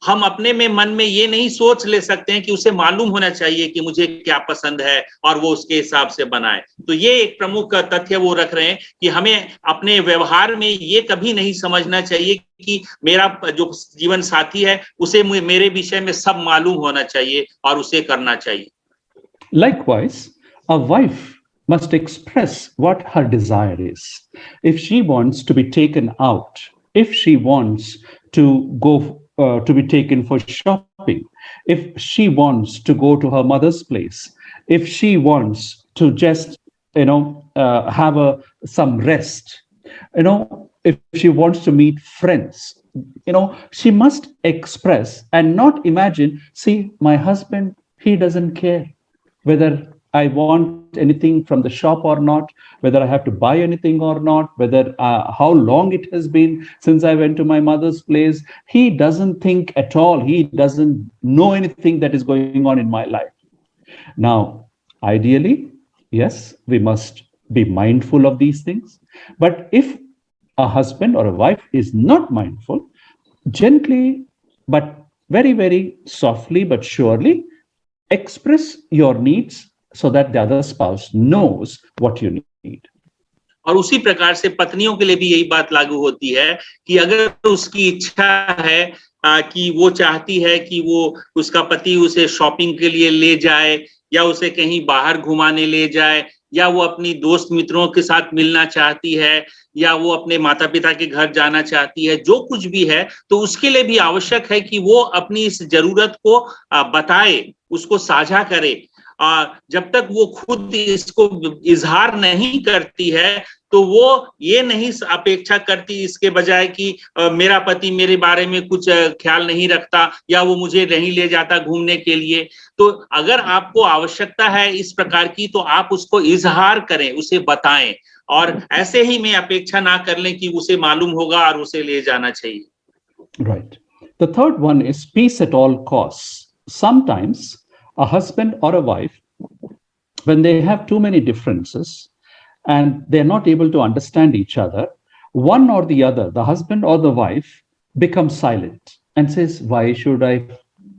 हम अपने में मन में ये नहीं सोच ले सकते हैं कि उसे मालूम होना चाहिए कि मुझे क्या पसंद है और वो उसके हिसाब से बनाए। तो ये एक प्रमुख तथ्य वो रख रहे हैं कि हमें अपने व्यवहार में ये कभी नहीं समझना चाहिए कि मेरा जो जीवन साथी है उसे मेरे विषय में सब मालूम होना चाहिए और उसे करना चाहिए। Likewise, a wife must express what her desire is. If she wants to be taken out, if she wants to go to be taken for shopping, if she wants to go to her mother's place, if she wants to just, have some rest, if she wants to meet friends, she must express and not imagine, see, my husband, he doesn't care whether I want anything from the shop or not, whether I have to buy anything or not, whether how long it has been since I went to my mother's place. He doesn't think at all. He doesn't know anything that is going on in my life. Now, ideally, yes, we must be mindful of these things. But if a husband or a wife is not mindful, gently, but very, very softly, but surely, express your needs so that the other spouse knows what you need. और उसी प्रकार से पत्नियों के लिए भी यही बात लागू होती है कि अगर उसकी इच्छा है कि वो चाहती है कि वो उसका पति उसे शॉपिंग के लिए ले जाए या उसे कहीं बाहर घुमाने ले जाए या वो अपनी दोस्त मित्रों के साथ मिलना चाहती है या वो अपने माता पिता के घर जाना चाहती है, जो कुछ भी है, तो उसके लिए भी आवश्यक है कि वो अपनी इस जरूरत को बताए, उसको साझा करे। जब तक वो खुद इसको इजहार नहीं करती है तो वो ये नहीं अपेक्षा करती इसके बजाय कि मेरा पति मेरे बारे में कुछ ख्याल नहीं रखता या वो मुझे नहीं ले जाता घूमने के लिए। तो अगर आपको आवश्यकता है इस प्रकार की तो आप उसको इजहार करें, उसे बताएं और ऐसे ही में अपेक्षा ना कर लें कि उसे मालूम होगा और उसे ले जाना चाहिए। Right. The third one is peace at all costs. Sometimes a husband or a wife, when they have too many differences and they're not able to understand each other, one or the other, the husband or the wife, becomes silent and says, why should I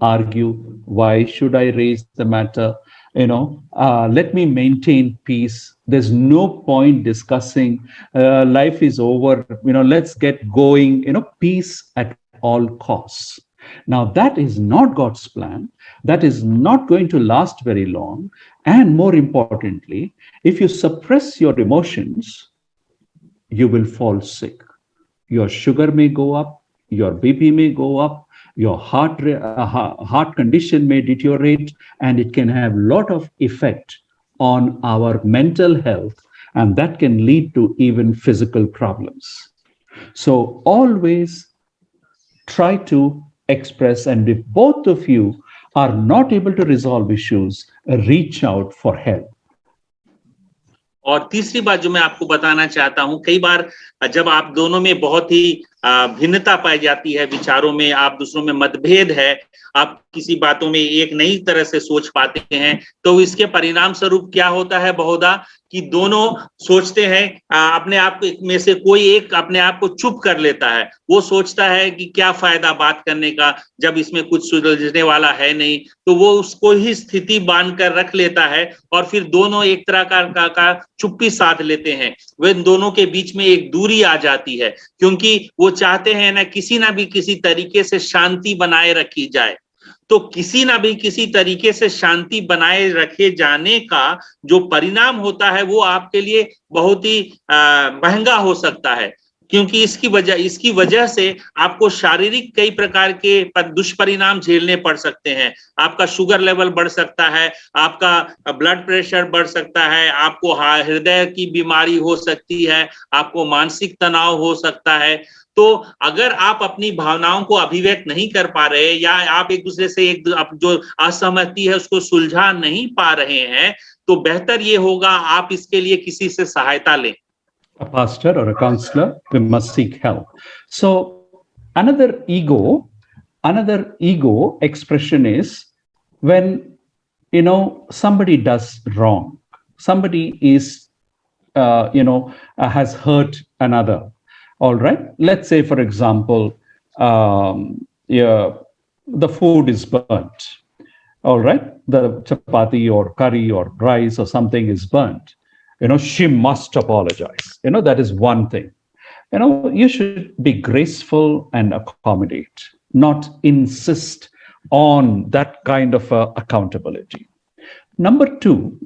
argue? Why should I raise the matter? Let me maintain peace. There's no point discussing. Life is over. Let's get going. Peace at all costs. Now, that is not God's plan. That is not going to last very long. And more importantly, if you suppress your emotions, you will fall sick. Your sugar may go up, your BP may go up, your heart condition may deteriorate, and it can have a lot of effect on our mental health, and that can lead to even physical problems. So always try to express, and if both of you are not able to resolve issues, reach out for help. और तीसरी बात जो मैं आपको बताना चाहता हूं, कई बार जब आप दोनों में बहुत ही भिन्नता पाई जाती है, विचारों में आप दूसरों में मतभेद है, आप किसी बातों में एक नई तरह से सोच पाते हैं, तो इसके परिणाम स्वरूप क्या होता है बहुधा कि दोनों सोचते हैं, अपने आप में से कोई एक अपने आप को चुप कर लेता है। वो सोचता है कि क्या फायदा बात करने का जब इसमें कुछ सुलझने वाला है नहीं, तो वो उसको ही स्थिति बांध कर रख लेता है और फिर दोनों एक तरह का चुप्पी साध लेते हैं। वे दोनों के बीच में एक दूरी आ जाती है क्योंकि वो चाहते हैं ना भी किसी तरीके से शांति बनाए रखी जाए। तो किसी ना भी किसी तरीके से शांति बनाए रखे जाने का जो परिणाम होता है वो आपके लिए बहुत ही महंगा हो सकता है, क्योंकि इसकी वजह से आपको शारीरिक कई प्रकार के दुष्परिणाम झेलने पड़ सकते हैं। आपका शुगर लेवल बढ़ सकता है, आपका ब्लड प्रेशर बढ़ सकता है, आपको हृदय की बीमारी हो सकती है, आपको मानसिक तनाव हो सकता है। तो अगर आप अपनी भावनाओं को अभिव्यक्त नहीं कर पा रहे या आप एक दूसरे से जो असहमति है उसको सुलझा नहीं पा रहे हैं, तो बेहतर ये होगा आप इसके लिए किसी से सहायता लें। A pastor or a counselor, we must seek help. So another ego expression is when somebody does wrong, somebody is has hurt another. All right, let's say for example the food is burnt. All right, the chapati or curry or rice or something is burnt. She must apologize. That is one thing. You should be graceful and accommodate, not insist on that kind of accountability. Number two,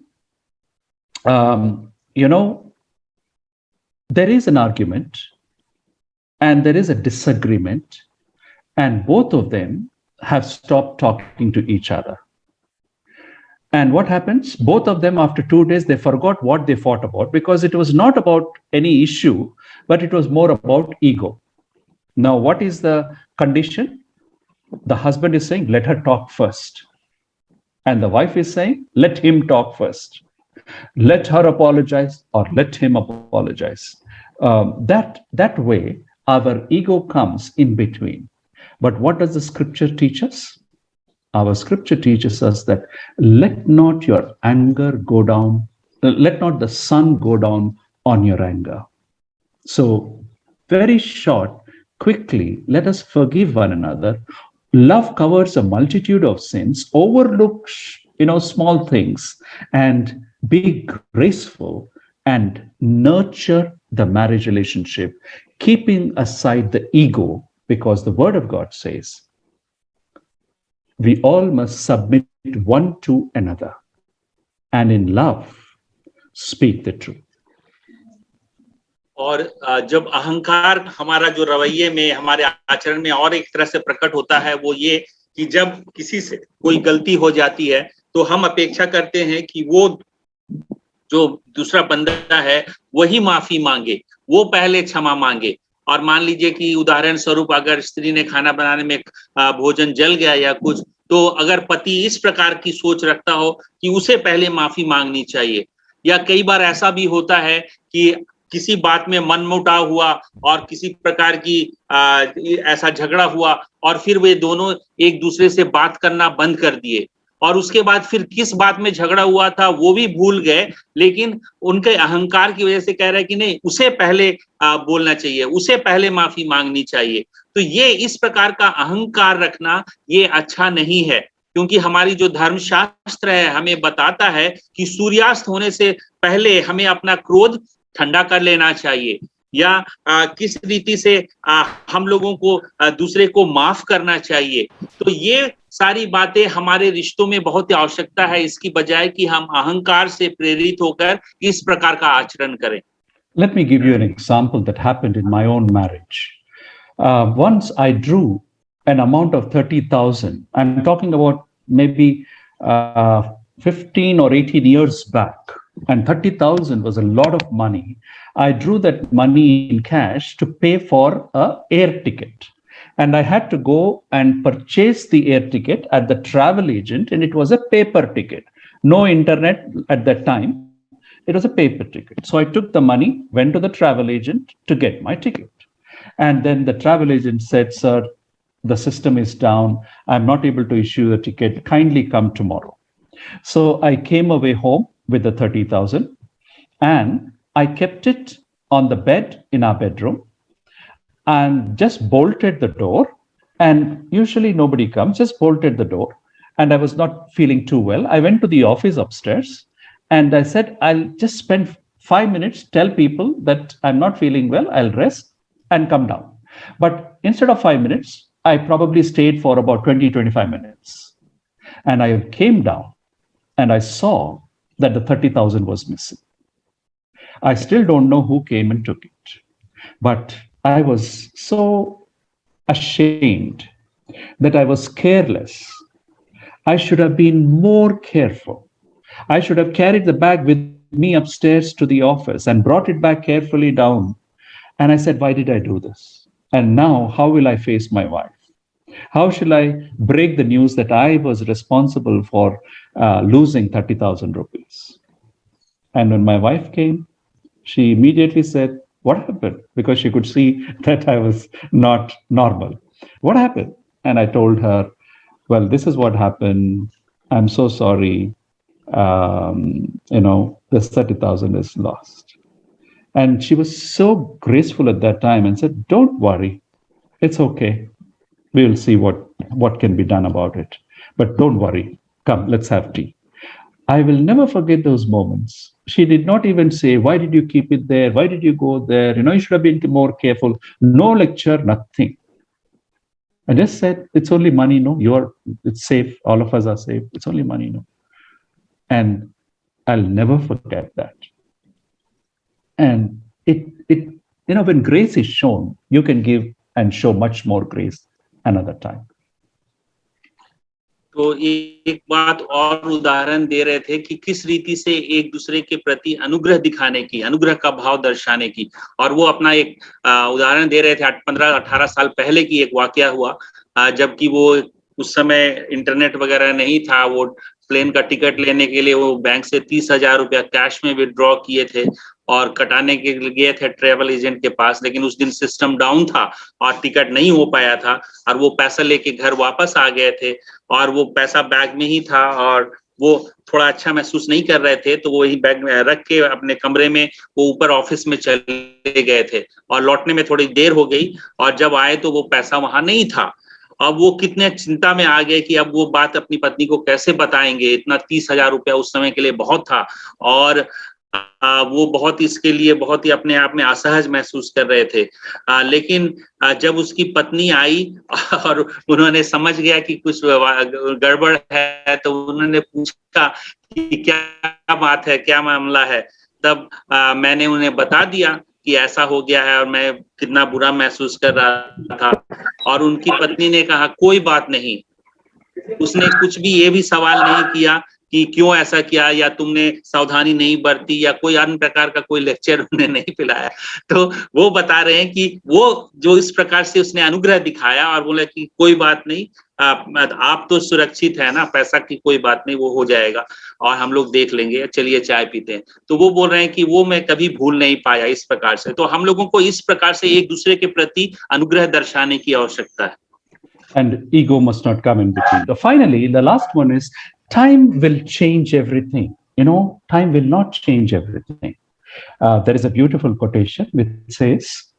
there is an argument and there is a disagreement, and both of them have stopped talking to each other. And what happens? Both of them, after 2 days, they forgot what they fought about, because it was not about any issue, but it was more about ego. Now, what is the condition? The husband is saying, let her talk first. And the wife is saying, let him talk first. Let her apologize or let him apologize. That way, our ego comes in between. But what does the scripture teach us? Our scripture teaches us that let not your anger go down, let not the sun go down on your anger. So, very short, quickly, let us forgive one another. Love covers a multitude of sins, overlooks, small things, and be graceful and nurture the marriage relationship, keeping aside the ego, because the Word of God says we all must submit one to another, and in love speak the truth. और जब अहंकार हमारा जो रवैये में, हमारे आचरण में और एक तरह से प्रकट होता है, वो ये कि जब किसी से कोई गलती हो जाती है तो हम अपेक्षा करते हैं कि वो जो दूसरा बंदा है वही माफी मांगे, वो पहले क्षमा मांगे। और मान लीजिए कि उदाहरण स्वरूप अगर स्त्री ने खाना बनाने में भोजन जल गया या कुछ, तो अगर पति इस प्रकार की सोच रखता हो कि उसे पहले माफी मांगनी चाहिए, या कई बार ऐसा भी होता है कि किसी बात में मनमुटाव हुआ और किसी प्रकार की ऐसा झगड़ा हुआ और फिर वे दोनों एक दूसरे से बात करना बंद कर दिए, और उसके बाद फिर किस बात में झगड़ा हुआ था वो भी भूल गए, लेकिन उनके अहंकार की वजह से कह रहे हैं कि नहीं, उसे पहले बोलना चाहिए, उसे पहले माफी मांगनी चाहिए। तो ये इस प्रकार का अहंकार रखना ये अच्छा नहीं है, क्योंकि हमारी जो धर्मशास्त्र है हमें बताता है कि सूर्यास्त होने से पहले हमें अपना क्रोध ठंडा कर लेना चाहिए, या किस रीति से हम लोगों को दूसरे को माफ करना चाहिए। तो ये सारी बातें हमारे रिश्तों में बहुत ही आवश्यकता है, इसकी बजाय कि हम अहंकार से प्रेरित होकर इस प्रकार का आचरण करें। Let me give you an example that happened in my own marriage. Once I drew an amount of 30,000. I'm talking about maybe 15 or 18 years back. And 30,000 was a lot of money. I drew that money in cash to pay for an air ticket. And I had to go and purchase the air ticket at the travel agent, and it was a paper ticket. No internet at that time. It was a paper ticket. So I took the money, went to the travel agent to get my ticket. And then the travel agent said, "Sir, the system is down. I'm not able to issue the ticket. Kindly come tomorrow." So I came away home with the 30,000, and I kept it on the bed in our bedroom and just bolted the door. And usually nobody comes, just bolted the door. And I was not feeling too well. I went to the office upstairs and I said, I'll just spend 5 minutes, tell people that I'm not feeling well, I'll rest and come down. But instead of 5 minutes, I probably stayed for about 20-25 minutes. And I came down and I saw that the 30,000 was missing. I still don't know who came and took it, but I was so ashamed that I was careless. I should have been more careful. I should have carried the bag with me upstairs to the office and brought it back carefully down. And I said, why did I do this? And now, how will I face my wife? How shall I break the news that I was responsible for losing 30,000 rupees? And when my wife came, she immediately said, what happened? Because she could see that I was not normal. What happened? And I told her, well, this is what happened. I'm so sorry. This 30,000 is lost. And she was so graceful at that time and said, don't worry. It's okay. We will see what can be done about it. But don't worry. Come, let's have tea. I will never forget those moments. She did not even say, why did you keep it there? Why did you go there? You should have been more careful. No lecture, nothing. I just said, it's only money, no? It's safe. All of us are safe. It's only money, no? And I'll never forget that. And when grace is shown, you can give and show much more grace another time. तो एक बात और उदाहरण दे रहे थे कि किस रीति से एक दूसरे के प्रति अनुग्रह दिखाने की, अनुग्रह का भाव दर्शाने की, और वो अपना एक उदाहरण दे रहे थे 15-18 साल पहले की एक वाकया हुआ, जबकि वो उस समय इंटरनेट वगैरह नहीं था, वो प्लेन का टिकट लेने के लिए वो बैंक से 30,000 रुपया कैश में विड्रॉ किए थे और कटाने के लिए गए थे ट्रेवल एजेंट के पास, लेकिन उस दिन सिस्टम डाउन था और टिकट नहीं हो पाया था और वो पैसा लेके घर वापस आ गए थे और वो पैसा बैग में ही था और वो थोड़ा अच्छा महसूस नहीं कर रहे थे, तो वो वही बैग में रख के अपने कमरे में वो ऊपर ऑफिस में चले गए थे और लौटने में थोड़ी देर हो गई और जब आए तो वो पैसा वहां नहीं था। अब वो कितने चिंता में आ गए कि अब वो बात अपनी पत्नी को कैसे बताएंगे, इतना 30,000 रुपया उस समय के लिए बहुत था और वो बहुत इसके लिए बहुत ही अपने आप में असहज महसूस कर रहे थे। लेकिन जब उसकी पत्नी आई और उन्होंने समझ गया कि कुछ गड़बड़ है, तो उन्होंने पूछा कि क्या बात है, क्या मामला है, तब मैंने उन्हें बता दिया कि ऐसा हो गया है और मैं कितना बुरा महसूस कर रहा था। और उनकी पत्नी ने कहा कोई बात नहीं, उसने कुछ भी ये भी सवाल नहीं किया कि क्यों ऐसा किया या तुमने सावधानी नहीं बरती या कोई अन्य प्रकार का कोई लेक्चर उन्हें नहीं पिलाया। तो वो बता रहे हैं कि वो जो इस प्रकार से उसने अनुग्रह दिखाया और बोले कि कोई बात नहीं, आप तो सुरक्षित है ना, पैसा की कोई बात नहीं, वो हो जाएगा और हम लोग देख लेंगे, चलिए चाय पीते हैं। तो वो बोल रहे हैं कि वो मैं कभी भूल नहीं पाया इस प्रकार से। तो हम लोगों को इस प्रकार से एक दूसरे के प्रति अनुग्रह दर्शाने की आवश्यकता है। And ego must not come in between. Finally, the last one is time will change everything. Time will not change everything. There is a beautiful quotation which says,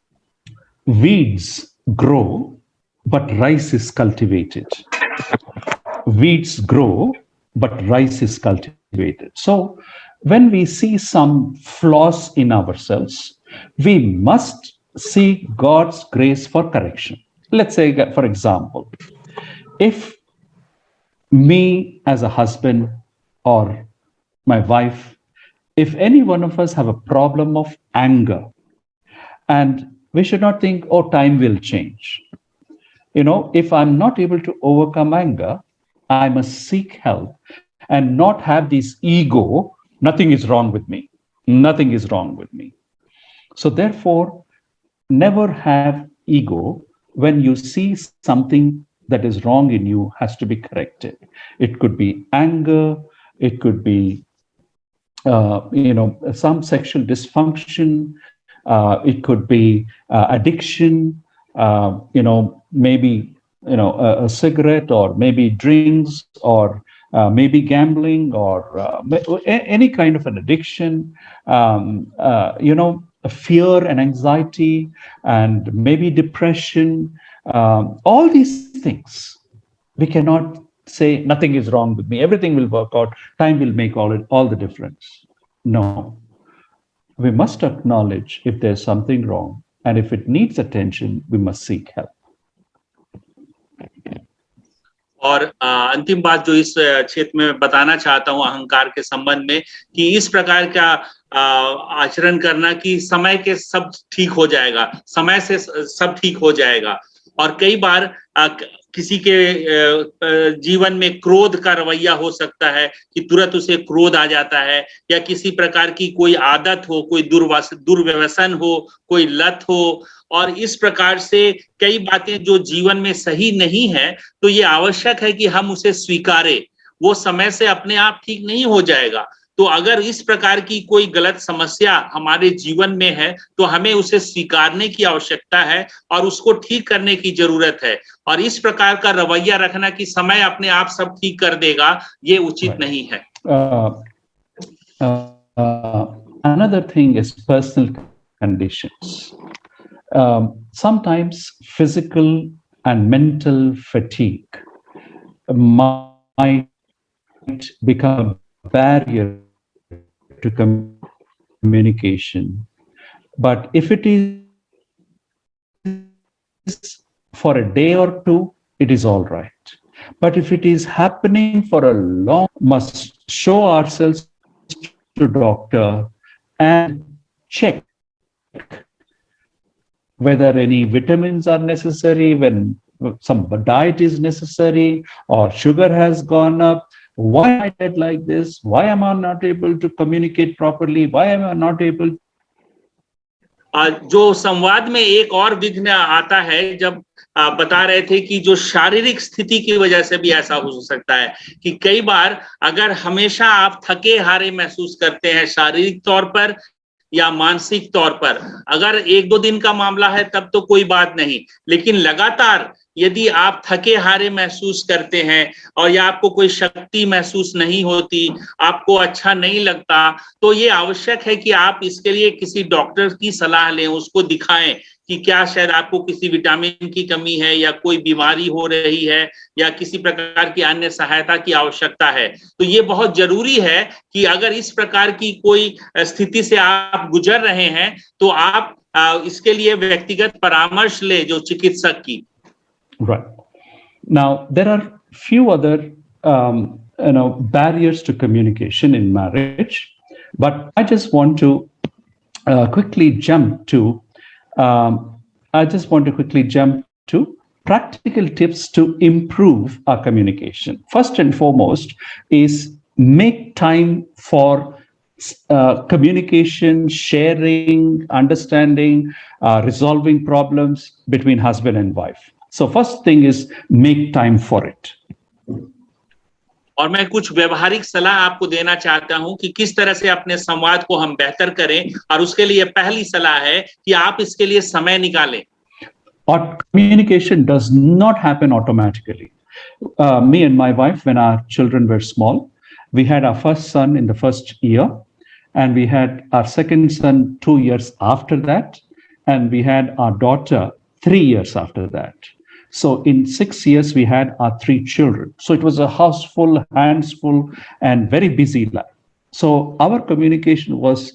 weeds grow, but rice is cultivated. Weeds grow, but rice is cultivated. So when we see some flaws in ourselves, we must seek God's grace for correction. Let's say, for example, if me as a husband or my wife, if any one of us have a problem of anger, and we should not think, oh, time will change. If I'm not able to overcome anger, I must seek help and not have this ego, nothing is wrong with me. Nothing is wrong with me. So therefore, never have ego. When you see something that is wrong in you, has to be corrected. It could be anger, it could be some sexual dysfunction, it could be addiction, maybe a cigarette, or maybe drinks, or maybe gambling, or any kind of an addiction, fear and anxiety, and maybe depression, all these things. We cannot say nothing is wrong with me, everything will work out, time will make all the difference. No, we must acknowledge if there's something wrong, and if it needs attention, we must seek help. और अंतिम बात जो इस क्षेत्र में बताना चाहता हूं अहंकार के संबंध में, कि इस प्रकार का आचरण करना कि समय के सब ठीक हो जाएगा, समय से सब ठीक हो जाएगा। और कई बार किसी के जीवन में क्रोध का रवैया हो सकता है कि तुरंत उसे क्रोध आ जाता है, या किसी प्रकार की कोई आदत हो, कोई दुर्व्यसन हो, कोई लत हो, और इस प्रकार से कई बातें जो जीवन में सही नहीं है, तो ये आवश्यक है कि हम उसे स्वीकारें। वो समय से अपने आप ठीक नहीं हो जाएगा। तो अगर इस प्रकार की कोई गलत समस्या हमारे जीवन में है, तो हमें उसे स्वीकारने की आवश्यकता है और उसको ठीक करने की जरूरत है। और इस प्रकार का रवैया रखना कि समय अपने आप सब ठीक कर देगा, ये उचित नहीं है। Another thing is personal conditions. Sometimes physical and mental fatigue might become a barrier to communication. But if it is for a day or two, it is all right. But if it is happening for a long, must show ourselves to doctor and check whether any vitamins are necessary, some diet is necessary, or sugar has gone up. Why am I dead like this? Why am I not able to communicate properly? Why am I not able? जो संवाद में एक और विघ्न आता है, जब बता रहे थे कि जो शारीरिक स्थिति की वजह से भी ऐसा हो सकता है कि कई बार अगर हमेशा आप थके हारे महसूस करते हैं शारीरिक तौर पर या मानसिक तौर पर, अगर 1-2 दिन का मामला है तब तो कोई बात नहीं, लेकिन लगातार यदि आप थके हारे महसूस करते हैं और या आपको कोई शक्ति महसूस नहीं होती, आपको अच्छा नहीं लगता, तो ये आवश्यक है कि आप इसके लिए किसी डॉक्टर की सलाह लें, उसको दिखाएं कि क्या शायद आपको किसी विटामिन की कमी है या कोई बीमारी हो रही है या किसी प्रकार की अन्य सहायता की आवश्यकता है। तो ये बहुत जरूरी है कि अगर इस प्रकार की कोई स्थिति से आप गुजर रहे हैं तो आप इसके लिए व्यक्तिगत परामर्श ले जो चिकित्सक की। Right. Now, there are few other barriers to communication in marriage, but I just want to quickly jump to practical tips to improve our communication. First and foremost is make time for communication, sharing, understanding, resolving problems between husband and wife. So first thing is make time for it. और मैं कुछ व्यवहारिक सलाह आपको देना चाहता हूं कि किस तरह से अपने संवाद को हम बेहतर करें, और उसके लिए पहली सलाह है कि आप इसके लिए समय निकालें। Or communication does not happen automatically. Me and my wife, when our children were small, we had our first son in the first year, and we had our second son 2 years after that, and we had our daughter 3 years after that. So in 6 years, we had our 3 children. So it was a house full, hands full, and very busy life. So our communication was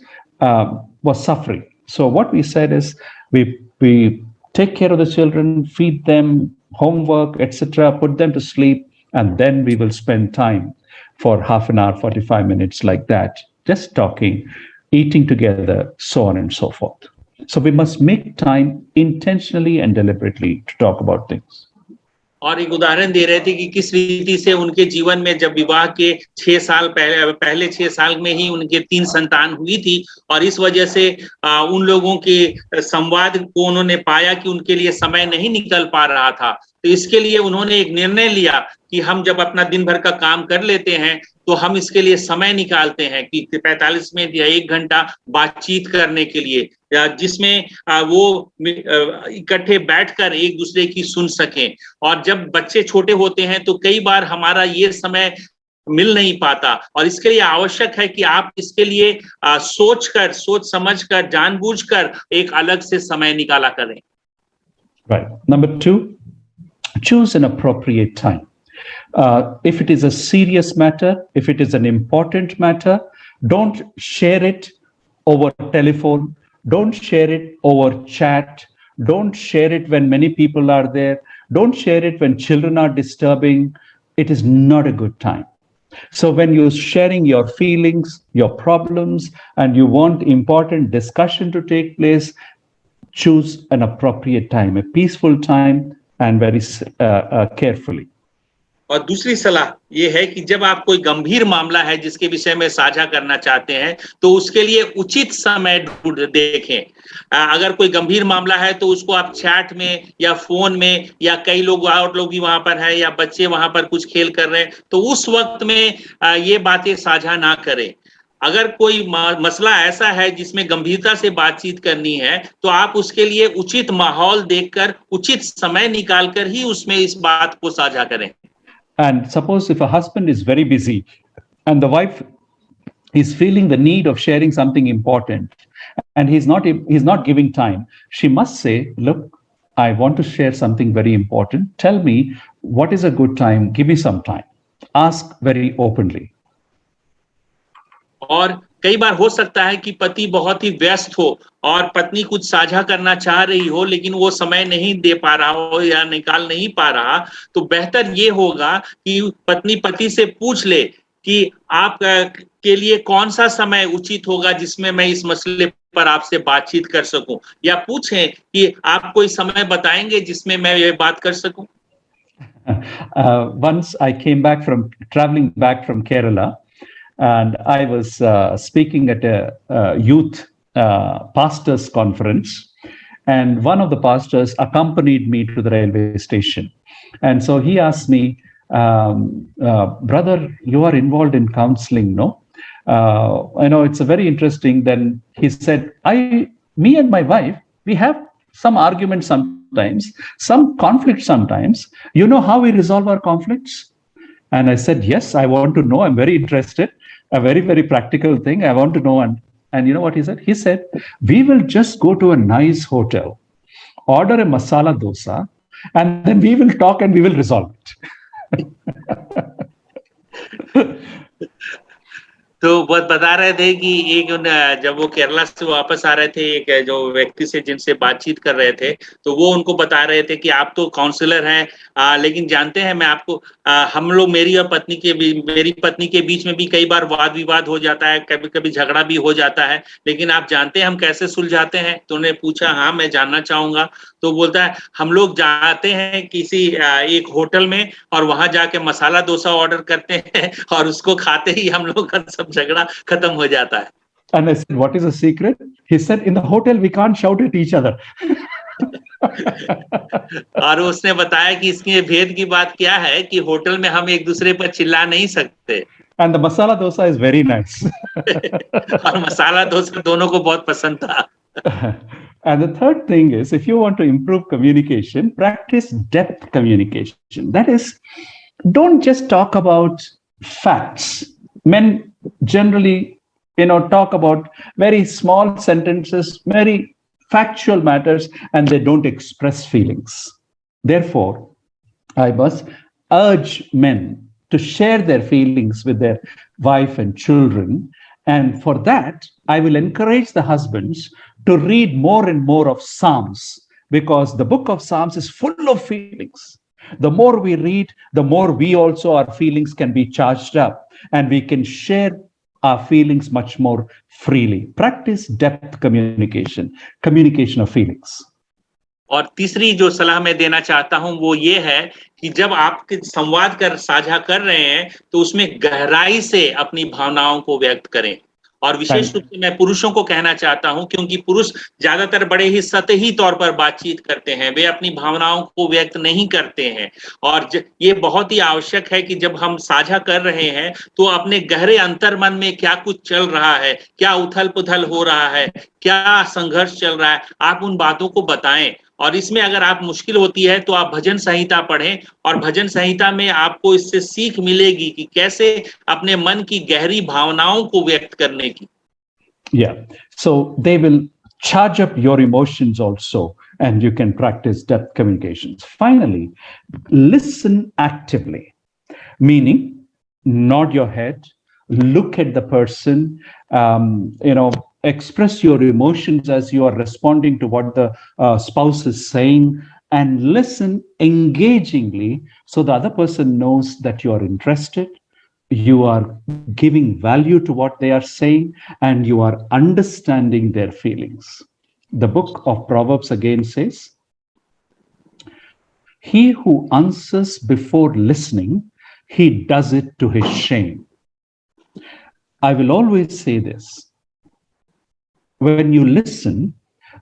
suffering. So what we said is we take care of the children, feed them, homework, etc., put them to sleep, and then we will spend time for half an hour, 45 minutes like that, just talking, eating together, so on and so forth. So we must make time intentionally and deliberately to talk about things. और एक उदाहरण दे रहे थे कि किस रीति से उनके जीवन में जब विवाह के 6 साल पहले 6 साल में ही उनके 3 संतान हुई थी, और इस वजह से उन लोगों के संवाद को उन्होंने पाया कि उनके लिए समय नहीं निकल पा रहा था। तो इसके लिए उन्होंने एक निर्णय लिया कि हम जब अपना दिन भर का काम कर लेते हैं तो हम इसके लिए समय निकालते हैं कि 45 मिनट या 1 घंटा बातचीत करने के लिए, या जिसमें वो इकट्ठे बैठकर एक दूसरे की सुन सकें। और जब बच्चे छोटे होते हैं तो कई बार हमारा ये समय मिल नहीं पाता, और इसके लिए आवश्यक है कि आप इसके लिए सोच समझकर, जानबूझकर एक अलग से समय निकाला करें। Right. Number 2, choose an appropriate time. If it is a serious matter, if it is an important matter, don't share it over telephone, don't share it over chat, don't share it when many people are there, don't share it when children are disturbing. It is not a good time. So when you're sharing your feelings, your problems, and you want important discussion to take place, choose an appropriate time, a peaceful time, and very carefully. और दूसरी सलाह ये है कि जब आप कोई गंभीर मामला है जिसके विषय में साझा करना चाहते हैं तो उसके लिए उचित समय ढूंढ देखें। अगर कोई गंभीर मामला है तो उसको आप चैट में या फोन में, या कई लोग और लोग भी वहां पर है या बच्चे वहां पर कुछ खेल कर रहे हैं, तो उस वक्त में ये बातें साझा ना करें। अगर कोई मसला ऐसा है जिसमें गंभीरता से बातचीत करनी है तो आप उसके लिए उचित माहौल देखकर, उचित समय निकालकर ही उसमें इस बात को साझा करें। And suppose if a husband is very busy and the wife is feeling the need of sharing something important and he's not giving time, she must say, look, I want to share something very important. Tell me what is a good time. Give me some time. Ask very openly. और कई बार हो सकता है कि पति बहुत ही व्यस्त हो और पत्नी कुछ साझा करना चाह रही हो लेकिन वो समय नहीं दे पा रहा हो या निकाल नहीं पा रहा, तो बेहतर ये होगा कि पत्नी पति से पूछ ले कि आप के लिए कौन सा समय उचित होगा जिसमें मैं इस मसले पर आपसे बातचीत कर सकूं, या पूछें कि आप कोई समय बताएंगे जिसमें मैं ये बात कर सकूं? Once I came back from traveling back from Kerala, and I was speaking at a youth pastors conference, and one of the pastors accompanied me to the railway station, and so he asked me, "Brother, you are involved in counseling, no?" I know it's a very interesting. Then he said, me and my wife, we have some arguments sometimes, some conflict sometimes. You know how we resolve our conflicts? And I said, yes, I want to know. I'm very interested. A very, very practical thing. I want to know. And you know what he said? He said, we will just go to a nice hotel, order a masala dosa, and then we will talk and we will resolve it. तो बहुत बता रहे थे कि एक जब वो केरला से वापस आ रहे थे, एक जो व्यक्ति से जिनसे बातचीत कर रहे थे, तो वो उनको बता रहे थे कि आप तो काउंसलर हैं, लेकिन जानते हैं मैं आपको, हम लोग मेरी पत्नी के बीच में भी कई बार वाद विवाद हो जाता है, कभी कभी झगड़ा भी हो जाता है, लेकिन आप जानते हैं हम कैसे सुलझाते हैं? तो उन्होंने पूछा, हाँ मैं जानना चाहूंगा। तो बोलता है, हम लोग जाते हैं किसी एक होटल में और वहां जाके मसाला डोसा ऑर्डर करते हैं और उसको खाते ही हम लोग का सब झगड़ा खत्म हो जाता है। And I said, what is the secret? He said, in the hotel we can't shout at each other. और उसने बताया कि इसके भेद की बात क्या है कि होटल में हम एक दूसरे पर चिल्ला नहीं सकते। And the masala dosa is very nice. और मसाला डोसा दोनों को बहुत पसंद था। And the third thing is, if you want to improve communication, practice depth communication. That is, don't just talk about facts. Men generally, talk about very small sentences, very factual matters, and they don't express feelings. Therefore, I must urge men to share their feelings with their wife and children. And for that, I will encourage the husbands to read more and more of Psalms, because the book of Psalms is full of feelings. The more we read, the more we also, our feelings can be charged up, and we can share our feelings much more freely. Practice depth communication of feelings. और तीसरी जो सलाह मैं देना चाहता हूं वो ये है कि जब आप संवाद साझा कर रहे हैं तो उसमें गहराई से अपनी भावनाओं को व्यक्त करें। और विशेष रूप से मैं पुरुषों को कहना चाहता हूं, क्योंकि पुरुष ज्यादातर बड़े ही सतही तौर पर बातचीत करते हैं, वे अपनी भावनाओं को व्यक्त नहीं करते हैं। और ये बहुत ही आवश्यक है कि जब हम साझा कर रहे हैं तो अपने गहरे अंतर्मन में क्या कुछ चल रहा है, क्या उथल पुथल हो रहा है, क्या संघर्ष चल रहा है, आप उन बातों को बताएं। और इसमें अगर आप मुश्किल होती है तो आप भजन संहिता पढ़ें, और भजन संहिता में आपको इससे सीख मिलेगी कि कैसे अपने मन की गहरी भावनाओं को व्यक्त करने की। Yeah, so they will charge up your emotions also, and you can practice depth communications. Finally, listen actively, meaning nod your head, look at the person, express your emotions as you are responding to what the spouse is saying, and listen engagingly so the other person knows that you are interested, you are giving value to what they are saying, and you are understanding their feelings. The book of Proverbs again says, he who answers before listening, he does it to his shame. I will always say this. When you listen,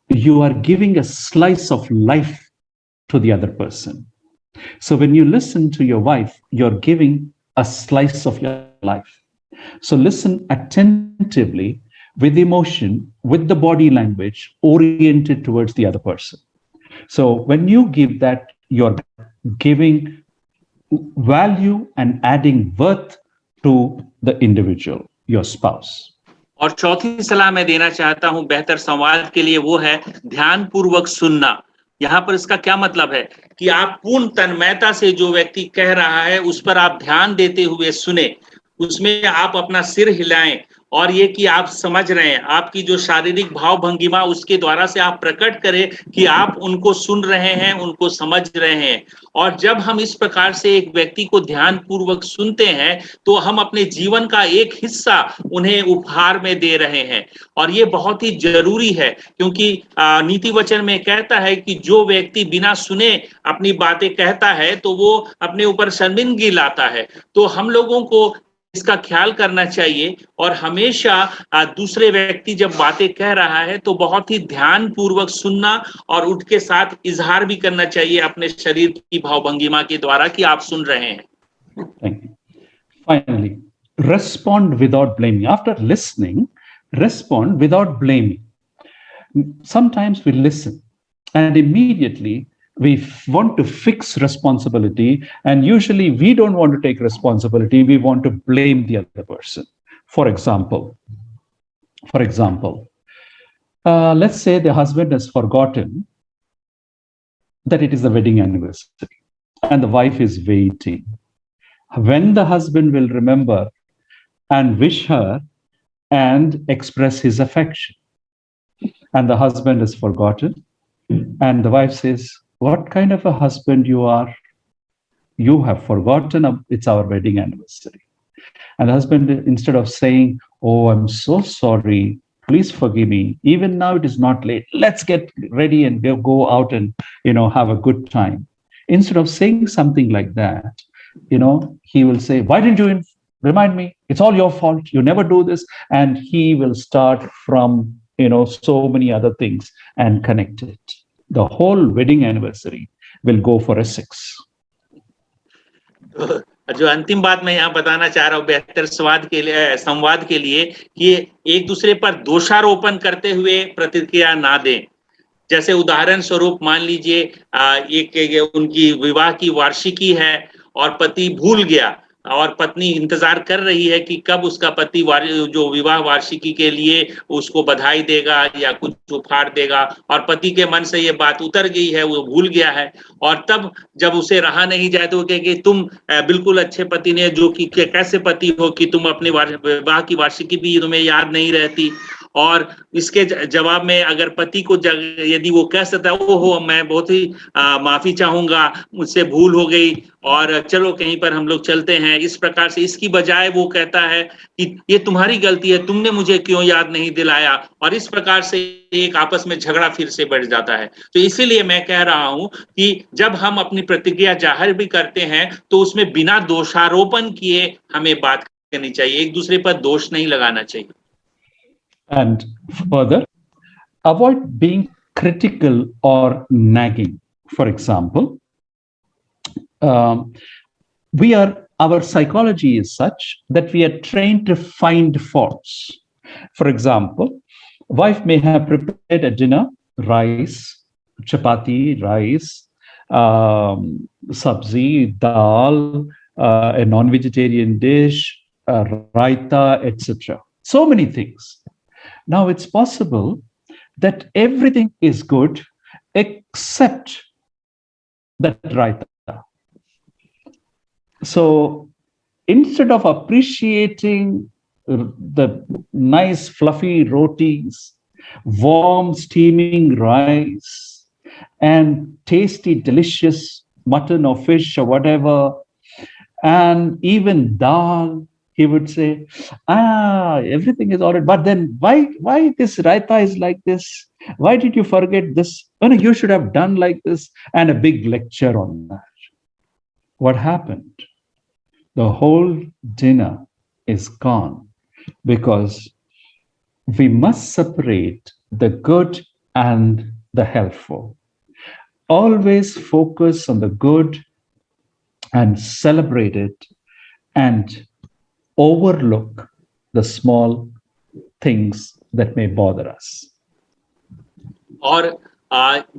you are giving a slice of life to the other person. So when you listen to your wife, you're giving a slice of your life. So listen attentively, with emotion, with the body language oriented towards the other person. So when you give that, you're giving value and adding worth to the individual, your spouse. और चौथी सलाह मैं देना चाहता हूं बेहतर संवाद के लिए, वो है ध्यान पूर्वक सुनना। यहाँ पर इसका क्या मतलब है कि आप पूर्ण तन्मयता से जो व्यक्ति कह रहा है उस पर आप ध्यान देते हुए सुने, उसमें आप अपना सिर हिलाएं और ये कि आप समझ रहे हैं, आपकी जो शारीरिक भाव भंगिमा उसके द्वारा से आप प्रकट करें कि आप उनको सुन रहे हैं, उनको समझ रहे हैं। और जब हम इस प्रकार से एक व्यक्ति को ध्यान पूर्वक सुनते हैं तो हम अपने जीवन का एक हिस्सा उन्हें उपहार में दे रहे हैं। और ये बहुत ही जरूरी है, क्योंकि नीति वचन में कहता है कि जो व्यक्ति बिना सुने अपनी बातें कहता है तो वो अपने ऊपर शर्मिंदगी लाता है। तो हम लोगों को इसका ख्याल करना चाहिए और हमेशा दूसरे व्यक्ति जब बातें कह रहा है तो बहुत ही ध्यान पूर्वक सुनना और उसके साथ इजहार भी करना चाहिए अपने शरीर की भाव भंगिमा के द्वारा कि आप सुन रहे हैं। Thank you. Finally, respond without blaming. After listening, respond without blaming. Sometimes we listen and immediately we want to fix responsibility, and usually we don't want to take responsibility. We want to blame the other person. For example, let's say the husband has forgotten that it is the wedding anniversary and the wife is waiting. When the husband will remember and wish her and express his affection, and the husband is forgotten, and the wife says, "What kind of a husband you are? You have forgotten it's our wedding anniversary." And the husband, instead of saying, "Oh, I'm so sorry, please forgive me, even now it is not late, let's get ready and go out and have a good time," instead of saying something like that, he will say, "Why didn't you remind me? It's all your fault. You never do this." And he will start from so many other things and connect it. The whole wedding anniversary will go for a 6. जो अंतिम बात मैं यहाँ बताना चाह रहा हूँ बेहतर संवाद के लिए कि एक दूसरे पर दोषारोपण करते हुए प्रतिक्रिया ना दें। जैसे उदाहरण स्वरूप मान लीजिए एक उनकी विवाह की वार्षिकी है और पति भूल गया और पत्नी इंतजार कर रही है कि कब उसका पति जो विवाह वार्षिकी के लिए उसको बधाई देगा या कुछ उपहार देगा, और पति के मन से ये बात उतर गई है, वो भूल गया है। और तब जब उसे रहा नहीं जाए तो वो कहे कि तुम बिल्कुल अच्छे पति ने, जो कि कैसे पति हो कि तुम अपने विवाह की वार्षिकी भी तुम्हें याद नहीं रहती। और इसके जवाब में अगर पति को यदि वो कह सकता है, ओहो मैं बहुत ही माफी चाहूंगा, मुझसे भूल हो गई और चलो कहीं पर हम लोग चलते हैं, इस प्रकार से, इसकी बजाय वो कहता है कि ये तुम्हारी गलती है, तुमने मुझे क्यों याद नहीं दिलाया, और इस प्रकार से एक आपस में झगड़ा फिर से बढ़ जाता है। तो इसीलिए मैं कह रहा हूं कि जब हम अपनी प्रतिक्रिया जाहिर भी करते हैं तो उसमें बिना दोषारोपण किए हमें बात करनी चाहिए, एक दूसरे पर दोष नहीं लगाना चाहिए। And further, avoid being critical or nagging. For example, our psychology is such that we are trained to find faults. For example, wife may have prepared a dinner, rice, chapati, rice, sabzi, dal, a non-vegetarian dish, raita, etc. So many things. Now it's possible that everything is good except that raita. So instead of appreciating the nice fluffy rotis, warm steaming rice, and tasty delicious mutton or fish or whatever, and even dal, he would say, everything is all right, but then why this raita is like this? Why did you forget this? Oh, no, you should have done like this, and a big lecture on that. What happened? The whole dinner is gone, because we must separate the good and the helpful. Always focus on the good and celebrate it, and overlook the small things that may bother us. और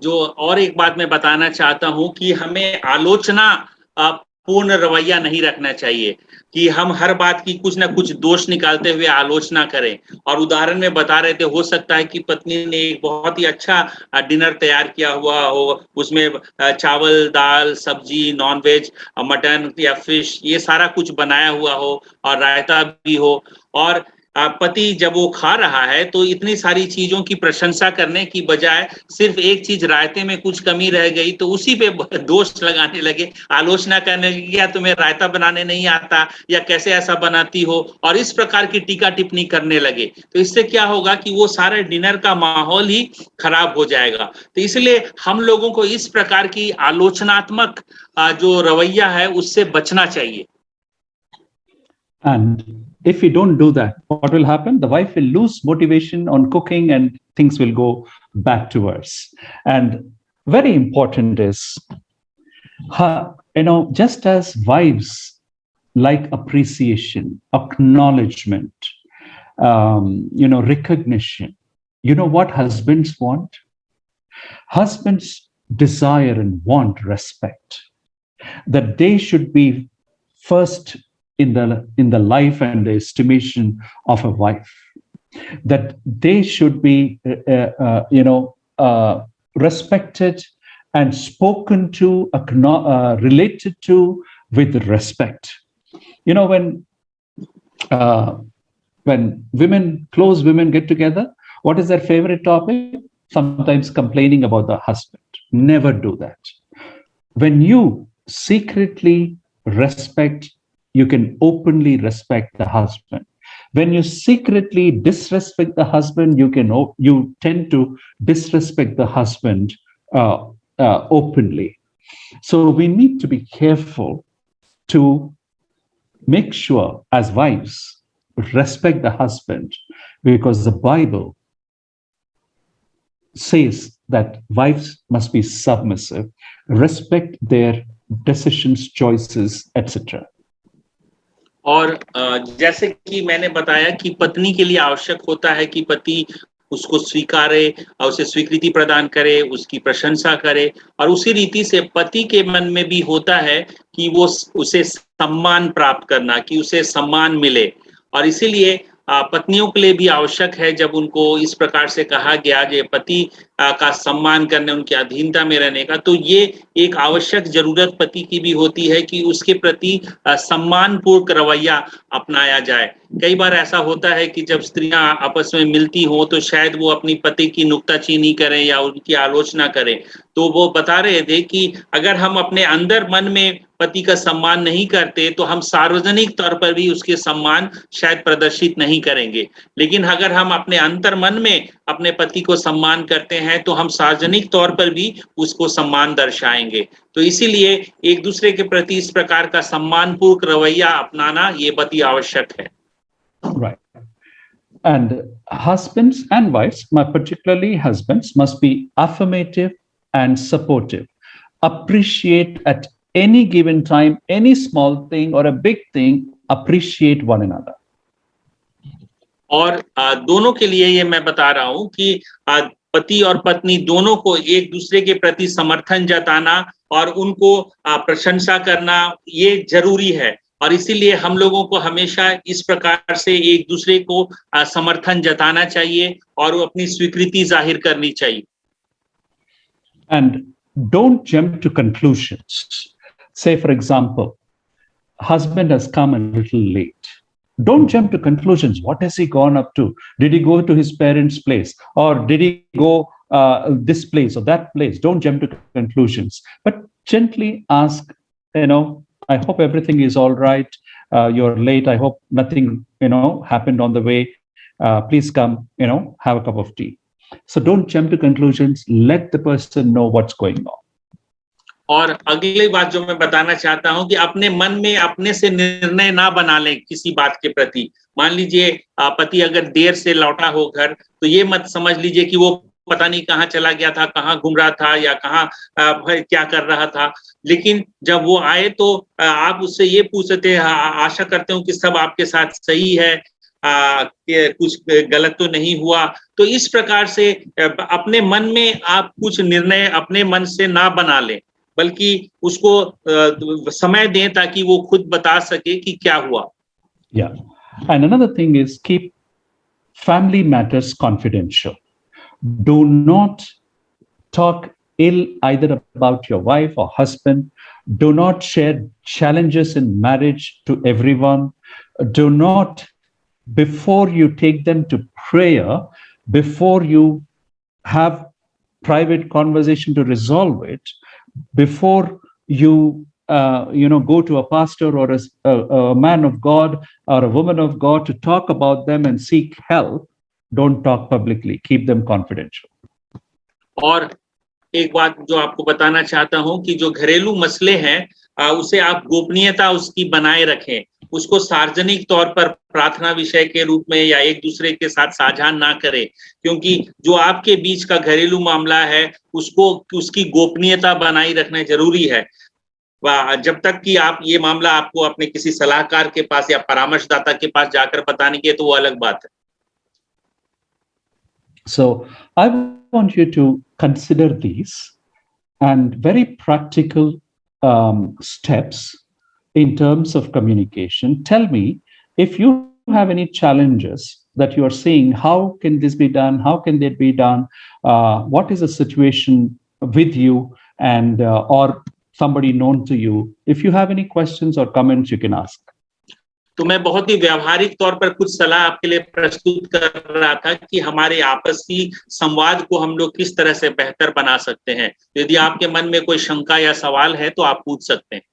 जो और एक बात मैं बताना चाहता हूं कि हमें आलोचना पूर्ण रवैया नहीं रखना चाहिए कि हम हर बात की कुछ ना कुछ दोष निकालते हुए आलोचना करें। और उदाहरण में बता रहे थे, हो सकता है कि पत्नी ने एक बहुत ही अच्छा डिनर तैयार किया हुआ हो, उसमें चावल, दाल, सब्जी, नॉनवेज, मटन या फिश, ये सारा कुछ बनाया हुआ हो और रायता भी हो, और पति जब वो खा रहा है तो इतनी सारी चीजों की प्रशंसा करने की बजाय सिर्फ एक चीज रायते में कुछ कमी रह गई तो उसी पे दोष लगाने लगे, आलोचना करने लगे, क्या तुम्हें रायता बनाने नहीं आता या कैसे ऐसा बनाती हो, और इस प्रकार की टीका टिप्पणी करने लगे। तो इससे क्या होगा कि वो सारे डिनर का माहौल ही खराब हो जाएगा। तो इसलिए हम लोगों को इस प्रकार की आलोचनात्मक जो रवैया है उससे बचना चाहिए। And if we don't do that, what will happen? The wife will lose motivation on cooking and things will go back to worse. And very important is, just as wives like appreciation, acknowledgement, recognition, you know what husbands want? Husbands desire and want respect, that they should be first in the life and the estimation of a wife, that they should be respected and spoken to, related to with respect. When close women get together, what is their favorite topic? Sometimes complaining about the husband. Never do that. When you secretly respect, you can openly respect the husband. When you secretly disrespect the husband, you tend to disrespect the husband openly. So we need to be careful to make sure, as wives, respect the husband, because the Bible says that wives must be submissive, respect their decisions, choices, etc. और जैसे कि मैंने बताया कि पत्नी के लिए आवश्यक होता है कि पति उसको स्वीकारे और उसे स्वीकृति प्रदान करे, उसकी प्रशंसा करे, और उसी रीति से पति के मन में भी होता है कि वो उसे सम्मान प्राप्त करना, कि उसे सम्मान मिले। और इसीलिए पत्नियों के लिए भी आवश्यक है, जब उनको इस प्रकार से कहा गया कि पति का सम्मान करने, उनकी अधीनता में रहने का, तो ये एक आवश्यक जरूरत पति की भी होती है कि उसके प्रति सम्मानपूर्वक रवैया अपनाया जाए। कई बार ऐसा होता है कि जब स्त्रियां आपस में मिलती हो तो शायद वो अपनी पति की नुक्ताचीनी करें या उनकी आलोचना करें। तो वो बता रहे थे कि अगर हम अपने अंदर मन में पति का सम्मान नहीं करते तो हम सार्वजनिक तौर पर भी उसके सम्मान शायद प्रदर्शित नहीं करेंगे, लेकिन अगर हम अपने अंतर मन में अपने पति को सम्मान करते हैं तो हम सार्वजनिक तौर पर भी उसको सम्मान दर्शाएंगे। तो इसीलिए एक दूसरे के प्रति इस प्रकार का सम्मानपूर्वक रवैया अपनाना ये बहुत ही आवश्यक है। Right. And husbands and wives, particularly husbands, must be affirmative and supportive. Appreciate at any given time, any small thing or a big thing, appreciate one another. और दोनों के लिए ये मैं बता रहा हूं कि पति और पत्नी दोनों को एक दूसरे के प्रति समर्थन जताना और उनको प्रशंसा करना ये जरूरी है, और इसीलिए हम लोगों को हमेशा इस प्रकार से एक दूसरे को समर्थन जताना चाहिए और अपनी स्वीकृति जाहिर करनी चाहिए। And don't jump to conclusions. Say, for example, husband has come a little late. Don't jump to conclusions. What has he gone up to? Did he go to his parents' place? Or did he go this place or that place? Don't jump to conclusions. But gently ask, I hope everything is all right. You're late. I hope nothing, happened on the way. Please come, have a cup of tea. So don't jump to conclusions. Let the person know what's going on. और अगली बात जो मैं बताना चाहता हूं कि अपने मन में अपने से निर्णय ना बना लें किसी बात के प्रति। मान लीजिए पति अगर देर से लौटा हो घर, तो ये मत समझ लीजिए कि वो पता नहीं कहाँ चला गया था, कहाँ घूम रहा था या कहाँ क्या कर रहा था। लेकिन जब वो आए तो आप उससे ये पूछते हैं, आशा करते हो कि सब आपके साथ सही है, कुछ गलत तो नहीं हुआ। तो इस प्रकार से अपने मन में आप कुछ निर्णय अपने मन से ना बना लें, बल्कि उसको समय दें ताकि वो खुद बता सके कि क्या हुआ। Yeah. And another thing is, keep family matters confidential. Do not talk ill either about your wife or husband. Do not share challenges in marriage to everyone. Do not before you take them to prayer, before you have private conversation to resolve it, before you go to a pastor or a man of God or a woman of God to talk about them and seek help, don't talk publicly. Keep them confidential. और एक बात जो आपको बताना चाहता हूं कि जो घरेलू मसले हैं उसे आप गोपनीयता उसकी बनाए रखें, उसको सार्वजनिक तौर पर प्रार्थना विषय के रूप में या एक दूसरे के साथ साझा ना करें, क्योंकि जो आपके बीच का घरेलू मामला है उसको उसकी गोपनीयता बनाई रखना जरूरी है। जब तक कि आप ये मामला आपको अपने किसी सलाहकार के पास या परामर्शदाता के पास जाकर बताने के, तो वो अलग बात है। So I want you to consider these and very practical steps in terms of communication. Tell me if you have any challenges that you are seeing. How can this be done? How can that be done? What is the situation with you and or somebody known to you? If you have any questions or comments, you can ask. तो मैं बहुत ही व्यावहारिक तौर पर कुछ सलाह आपके लिए प्रस्तुत कर रहा था कि हमारे आपसी संवाद को हम लोग किस तरह से बेहतर बना सकते हैं। यदि आपके मन में कोई शंका या सवाल है तो आप पूछ सकते हैं।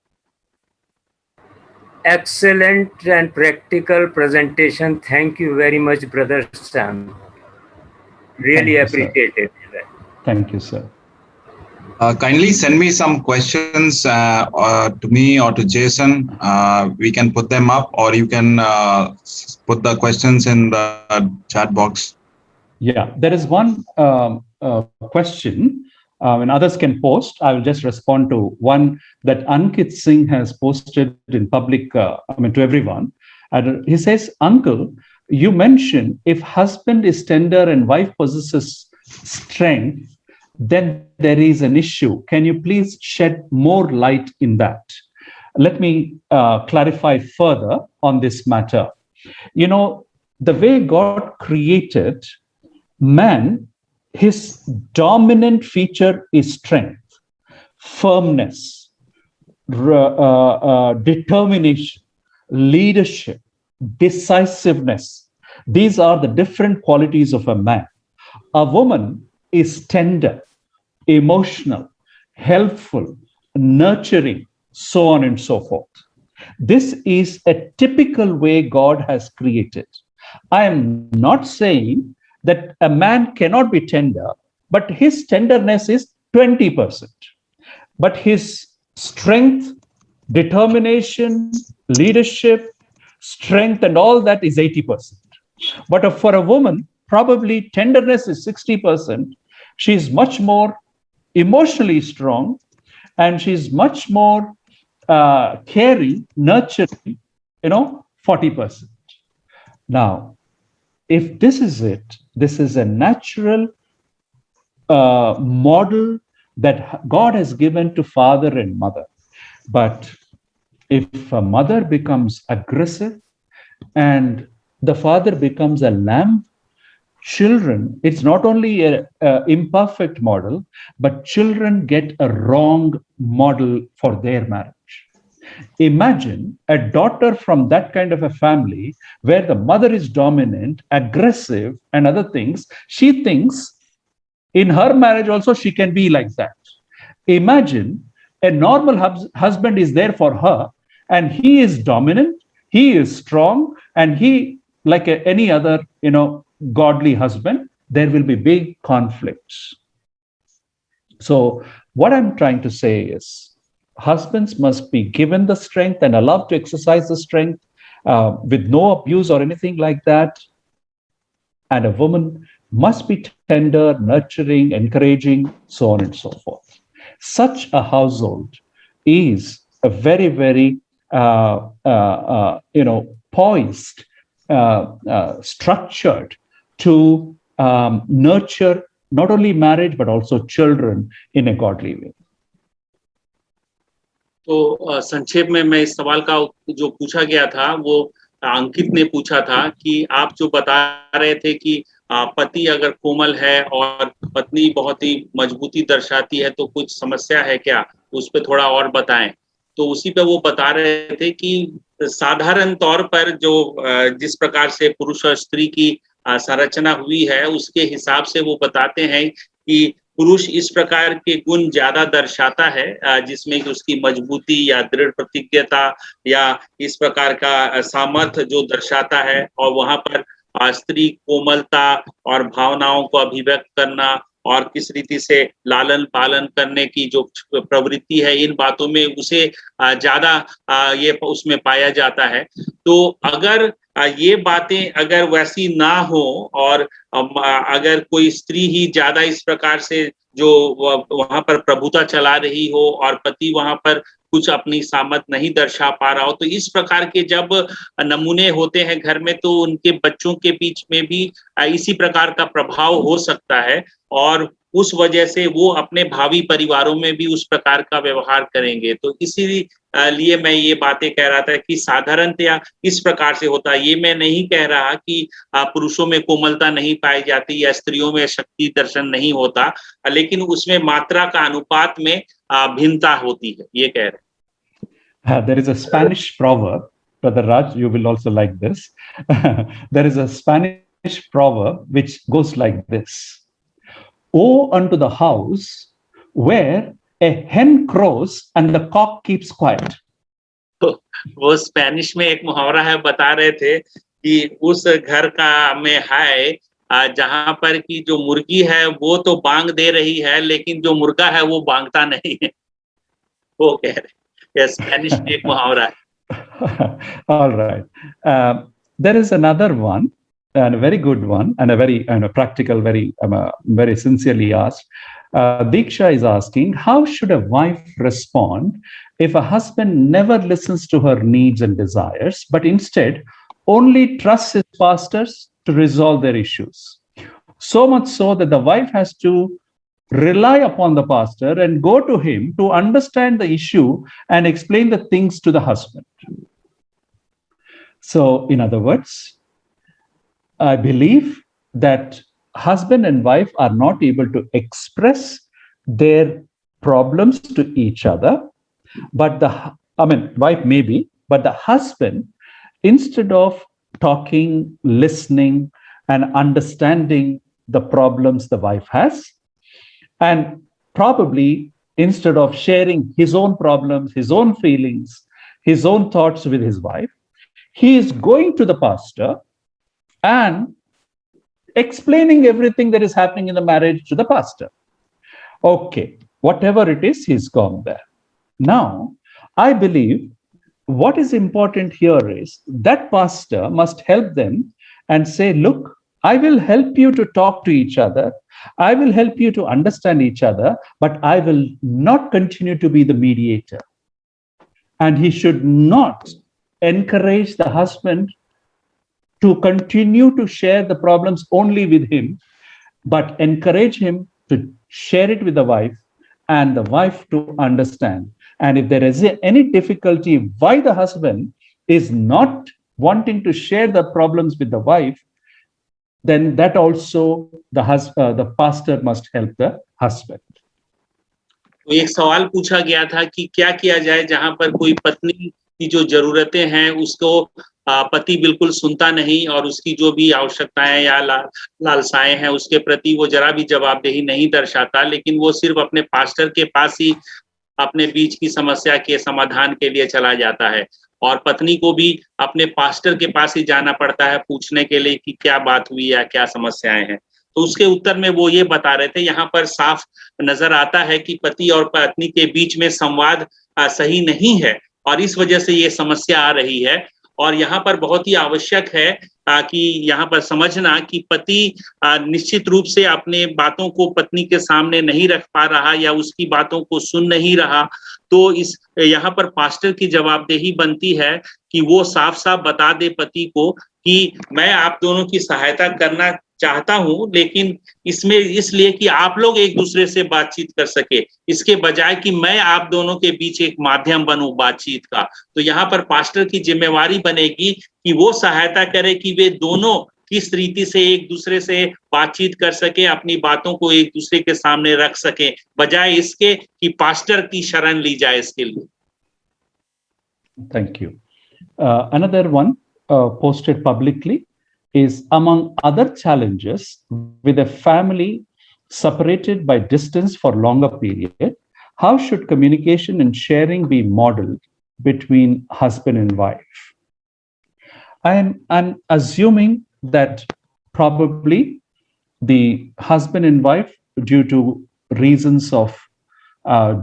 Excellent and practical presentation. Thank you very much, Brother Sam. Really appreciate it. Thank you, sir. Kindly send me some questions to me or to Jason. We can put them up, or you can put the questions in the chat box. Yeah, there is one question, and others can post. I will just respond to one that Ankit Singh has posted in public, to everyone. And he says, Uncle, you mentioned if husband is tender and wife possesses strength, then there is an issue. Can you please shed more light in that? Let me clarify further on this matter. You know, the way God created man, his dominant feature is strength, firmness, determination, leadership, decisiveness. These are the different qualities of a man. A woman is tender, emotional, helpful, nurturing, so on and so forth. This is a typical way God has created. I am not saying that a man cannot be tender, but his tenderness is 20%. But his strength, determination, leadership, strength, and all that is 80%. But for a woman, probably tenderness is 60%. She's much more emotionally strong, and she's much more caring, nurturing, 40%. Now, if this is it, this is a natural model that God has given to father and mother. But if a mother becomes aggressive and the father becomes a lamb, children, it's not only an imperfect model, but children get a wrong model for their marriage. Imagine a daughter from that kind of a family where the mother is dominant, aggressive, and other things. She thinks in her marriage also she can be like that. Imagine a normal husband is there for her, and he is dominant, he is strong, and he, like any other, godly husband, there will be big conflicts. So what I'm trying to say is, husbands must be given the strength and allowed to exercise the strength with no abuse or anything like that. And a woman must be tender, nurturing, encouraging, so on and so forth. Such a household is a very, very, poised, structured to nurture not only marriage, but also children in a godly way. तो संक्षेप में मैं इस सवाल का जो पूछा गया था वो अंकित ने पूछा था कि आप जो बता रहे थे कि पति अगर कोमल है और पत्नी बहुत ही मजबूती दर्शाती है तो कुछ समस्या है क्या, उस पर थोड़ा और बताएं। तो उसी पे वो बता रहे थे कि साधारण तौर पर जो जिस प्रकार से पुरुष और स्त्री की संरचना हुई है उसके हिसाब से वो बताते हैं कि पुरुष इस प्रकार के गुण ज्यादा दर्शाता है जिसमें कि उसकी मजबूती या दृढ़ प्रतिज्ञता या इस प्रकार का सामर्थ्य जो दर्शाता है, और वहां पर स्त्री कोमलता और भावनाओं को अभिव्यक्त करना और किस रीति से लालन पालन करने की जो प्रवृत्ति है, इन बातों में उसे ज्यादा ये उसमें पाया जाता है। तो अगर ये बातें अगर वैसी ना हो और अगर कोई स्त्री ही ज्यादा इस प्रकार से जो वहां पर प्रभुता चला रही हो और पति वहां पर कुछ अपनी सामत नहीं दर्शा पा रहा हो, तो इस प्रकार के जब नमूने होते हैं घर में, तो उनके बच्चों के बीच में भी इसी प्रकार का प्रभाव हो सकता है और उस वजह से वो अपने भावी परिवारों में भी उस प्रकार का व्यवहार करेंगे। तो इसी लिए मैं ये बातें कह रहा था कि साधारणतया इस प्रकार से होता है। ये मैं नहीं कह रहा कि पुरुषों में कोमलता नहीं पाई जाती या स्त्रियों में शक्ति दर्शन नहीं होता, लेकिन उसमें मात्रा का अनुपात में भिन्नता होती है, ये कह रहे हैं। There is a Spanish proverb, Brother Raj, you will also like this. There is a Spanish proverb which goes like this: "Woe unto the house where a hen crows and the cock keeps quiet." तो वो Spanish में एक मुहावरा है, बता रहे थे कि उस घर का में है जहां पर की जो मुर्गी है वो तो बांग दे रही है, लेकिन जो मुर्गा है वो बांगता नहीं है, वो कह रहे। ये स्पेनिश में एक मुहावरा है। All right. There is another one, and a very good one, and a very practical, very sincerely asked. Diksha is asking, how should a wife respond if a husband never listens to her needs and desires, but instead only trusts his pastors to resolve their issues? So much so that the wife has to rely upon the pastor and go to him to understand the issue and explain the things to the husband. So, in other words, I believe that husband and wife are not able to express their problems to each other, but wife maybe, but the husband, instead of talking, listening, and understanding the problems the wife has, and probably instead of sharing his own problems, his own feelings, his own thoughts with his wife, he is going to the pastor and explaining everything that is happening in the marriage to the pastor. Okay, whatever it is, he's gone there. Now, I believe what is important here is that pastor must help them and say, look, I will help you to talk to each other. I will help you to understand each other, but I will not continue to be the mediator. And he should not encourage the husband to continue to share the problems only with him, but encourage him to share it with the wife and the wife to understand. And if there is any difficulty why the husband is not wanting to share the problems with the wife, then that also the pastor must help the husband. तो एक सवाल पूछा गया था कि क्या किया जाए जहां पर कोई पत्नी की जो जरूरतें हैं उसको पति बिल्कुल सुनता नहीं और उसकी जो भी आवश्यकताएं या लालसाएं हैं उसके प्रति वो जरा भी जवाबदेही नहीं दर्शाता, लेकिन वो सिर्फ अपने पास्टर के पास ही अपने बीच की समस्या के समाधान के लिए चला जाता है, और पत्नी को भी अपने पास्टर के पास ही जाना पड़ता है पूछने के लिए कि क्या बात हुई या क्या समस्याएं हैं। तो उसके उत्तर में वो ये बता रहे थे, यहाँ पर साफ नजर आता है कि पति और पत्नी के बीच में संवाद सही नहीं है और इस वजह से ये समस्या आ रही है। और यहाँ पर बहुत ही आवश्यक है कि यहाँ पर समझना कि पति निश्चित रूप से अपने बातों को पत्नी के सामने नहीं रख पा रहा या उसकी बातों को सुन नहीं रहा, तो इस यहाँ पर पास्टर की जवाबदेही बनती है कि वो साफ साफ बता दे पति को कि मैं आप दोनों की सहायता करना चाहता हूं, लेकिन इसमें इसलिए कि आप लोग एक दूसरे से बातचीत कर सके, इसके बजाय कि मैं आप दोनों के बीच एक माध्यम बनूं बातचीत का। तो यहाँ पर पास्टर की जिम्मेवारी बनेगी कि वो सहायता करे कि वे दोनों किस रीति से एक दूसरे से बातचीत कर सके, अपनी बातों को एक दूसरे के सामने रख सके, बजाय इसके कि पास्टर की शरण ली जाए इसके लिए। Thank you. Another one posted publicly is, among other challenges, with a family separated by distance for longer period, how should communication and sharing be modeled between husband and wife? I'm assuming that probably the husband and wife, due to reasons of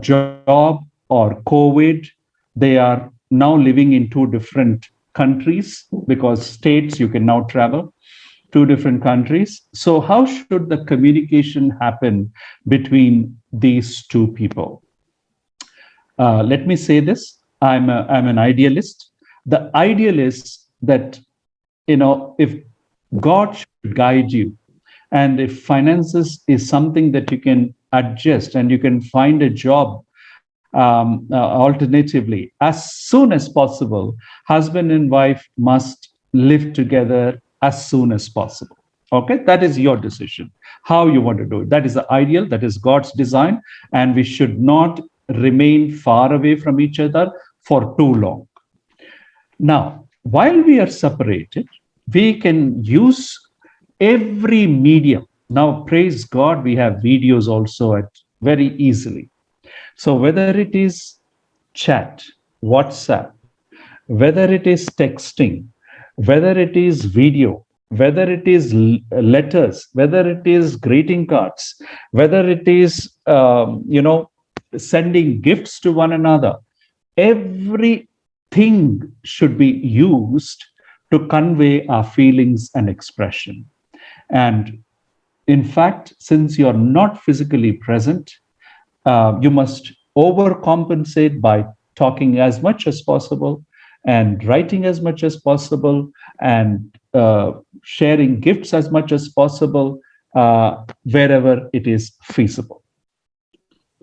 job or COVID, they are now living in two different countries, because states you can now travel, two different countries. So how should the communication happen between these two people? Let me say this. I'm an idealist. The ideal is that, if God should guide you, and if finances is something that you can adjust and you can find a job alternatively, as soon as possible, husband and wife must live together as soon as possible. Okay, that is your decision, how you want to do it. That is the ideal, that is God's design, and we should not remain far away from each other for too long. Now, while we are separated, we can use every medium. Now, praise God, we have videos also very easily. So whether it is chat, WhatsApp, whether it is texting, whether it is video, whether it is letters, whether it is greeting cards, whether it is sending gifts to one another, everything should be used to convey our feelings and expression. And in fact, since you're not physically present, you must overcompensate by talking as much as possible and writing as much as possible and sharing gifts as much as possible wherever it is feasible.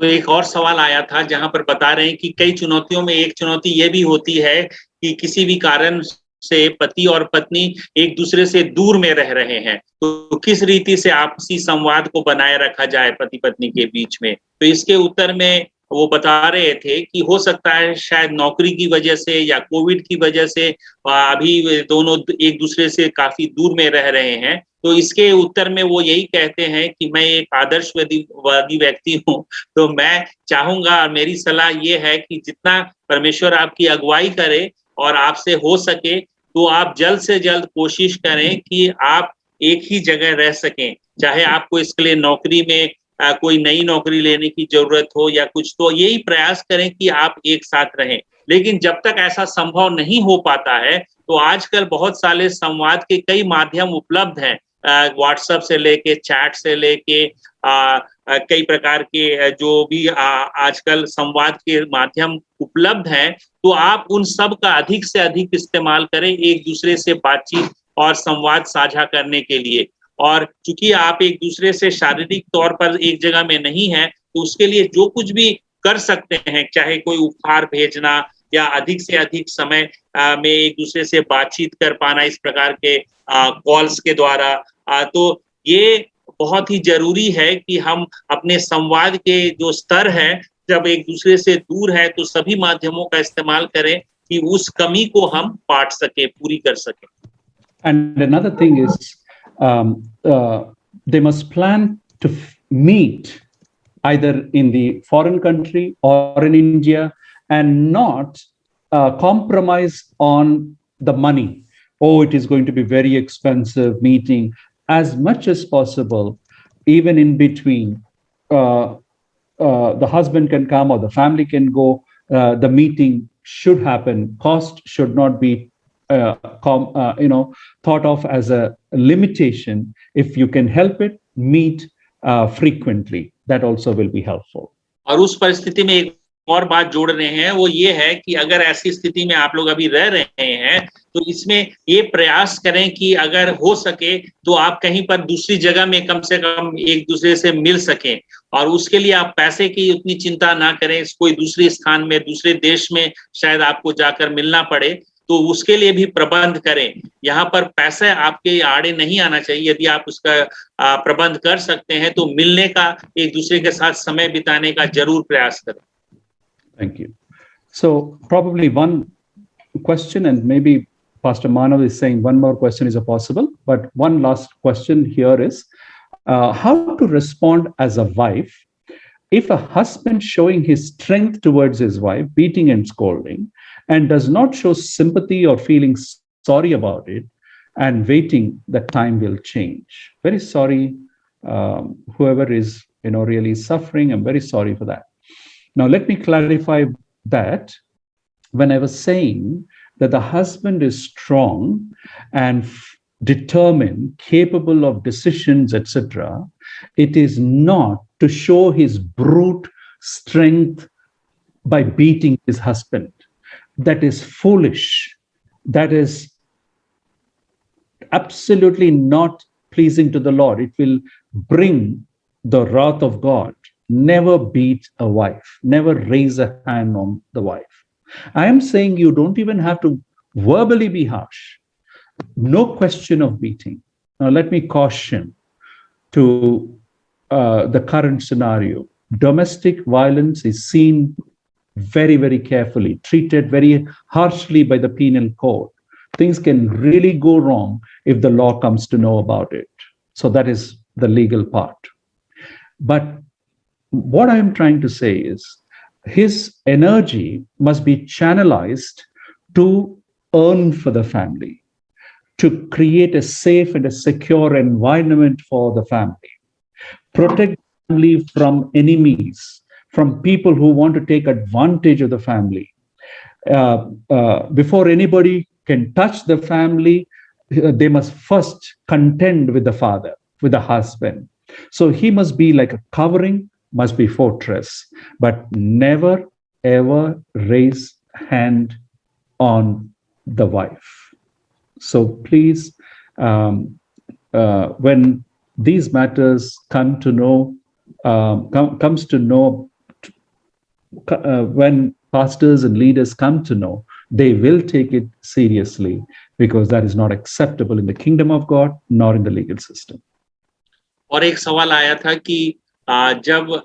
तो एक और सवाल आया था जहां पर बता रहे हैं कि कई चुनौतियों में एक चुनौती ये भी होती है कि किसी भी कारण से पति और पत्नी एक दूसरे से दूर में रह रहे हैं, तो किस रीति से आपसी संवाद को बनाए रखा जाए पति पत्नी के बीच में। तो इसके उत्तर में वो बता रहे थे कि हो सकता है शायद नौकरी की वजह से या कोविड की वजह से अभी दोनों एक दूसरे से काफी दूर में रह रहे हैं। तो इसके उत्तर में वो यही कहते हैं कि मैं एक आदर्शवादी व्यक्ति हूँ, तो मैं चाहूंगा और मेरी सलाह ये है कि जितना परमेश्वर आपकी अगुवाई करे और आपसे हो सके तो आप जल्द से जल्द कोशिश करें कि आप एक ही जगह रह सकें, चाहे आपको इसके लिए नौकरी में कोई नई नौकरी लेने की जरूरत हो या कुछ, तो यही प्रयास करें कि आप एक साथ रहें। लेकिन जब तक ऐसा संभव नहीं हो पाता है तो आजकल बहुत सारे संवाद के कई माध्यम उपलब्ध हैं, व्हाट्सएप से लेके चैट से लेके कई प्रकार के जो भी आजकल संवाद के माध्यम उपलब्ध हैं, तो आप उन सब का अधिक से अधिक इस्तेमाल करें एक दूसरे से बातचीत और संवाद साझा करने के लिए। और चूंकि आप एक दूसरे से शारीरिक तौर पर एक जगह में नहीं हैं, तो उसके लिए जो कुछ भी कर सकते हैं, चाहे कोई उपहार भेजना या अधिक से अधिक समय में एक दूसरे से बातचीत कर पाना इस प्रकार के कॉल्स के द्वारा, तो ये बहुत ही जरूरी है कि हम अपने संवाद के जो स्तर है, जब एक दूसरे से दूर है तो सभी माध्यमों का इस्तेमाल करें कि उस कमी को हम पाट सके, पूरी कर सके। And another thing is they must plan to meet either in the foreign country or in India and not compromise on the money. Oh, it is going to be very expensive meeting. As much as possible, even in between, the husband can come or the family can go. The meeting should happen. Cost should not be thought of as a limitation. If you can help it, meet frequently. That also will be helpful. और उस परिस्थिति में एक और बात जोड़ रहे हैं, वो ये है कि अगर ऐसी स्थिति में आप लोग अभी रह रहे हैं तो इसमें ये प्रयास करें कि अगर हो सके तो आप कहीं पर दूसरी जगह में कम से कम एक दूसरे से मिल सकें, और उसके लिए आप पैसे की उतनी चिंता ना करें। कोई दूसरे स्थान में, दूसरे देश में शायद आपको जाकर मिलना पड़े, तो उसके लिए भी प्रबंध करें। यहाँ पर पैसे आपके आड़े नहीं आना चाहिए। यदि आप उसका प्रबंध कर सकते हैं तो मिलने का, एक दूसरे के साथ समय बिताने का जरूर प्रयास करें। Thank you. So probably one question, and maybe Pastor Manav is saying one more question is possible, but one last question here is how to respond as a wife if a husband showing his strength towards his wife, beating and scolding, and does not show sympathy or feeling sorry about it, and waiting that time will change. Very sorry, whoever is really suffering. I'm very sorry for that. Now let me clarify that when I was saying that the husband is strong and determined, capable of decisions, etc., it is not to show his brute strength by beating his husband. That is foolish. That is absolutely not pleasing to the Lord. It will bring the wrath of God. Never beat a wife. Never raise a hand on the wife. I am saying you don't even have to verbally be harsh. No question of beating. Now let me caution to the current scenario. Domestic violence is seen very, very carefully, treated very harshly by the penal code. Things can really go wrong if the law comes to know about it. So that is the legal part. But what I'm trying to say is his energy must be channelized to earn for the family, to create a safe and a secure environment for the family, protect the family from enemies, from people who want to take advantage of the family. Before anybody can touch the family, they must first contend with the father, with the husband. So he must be like a covering, must be fortress, but never ever raise hand on the wife. So please, when these matters come to know, when pastors and leaders come to know, they will take it seriously, because that is not acceptable in the kingdom of God nor in the legal system. और एक सवाल आया था कि जब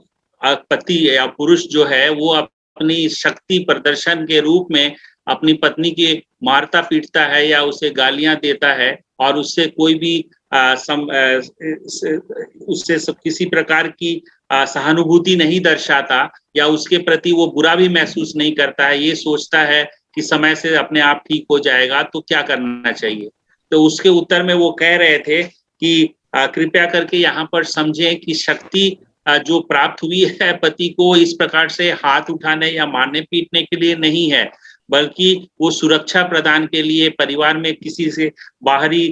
पति या पुरुष जो है वो अपनी शक्ति प्रदर्शन के रूप में अपनी पत्नी के मारता पीटता है या उसे गालियां देता है और उससे कोई भी उससे किसी प्रकार की सहानुभूति नहीं दर्शाता या उसके प्रति वो बुरा भी महसूस नहीं करता है, ये सोचता है कि समय से अपने आप ठीक हो जाएगा, तो क्या करना चाहिए? तो उसके उत्तर में वो कह रहे थे कि कृपया करके यहाँ पर समझें कि शक्ति जो प्राप्त हुई है पति को इस प्रकार से हाथ उठाने या मारने पीटने के लिए नहीं है, बल्कि वो सुरक्षा प्रदान के लिए, परिवार में किसी से बाहरी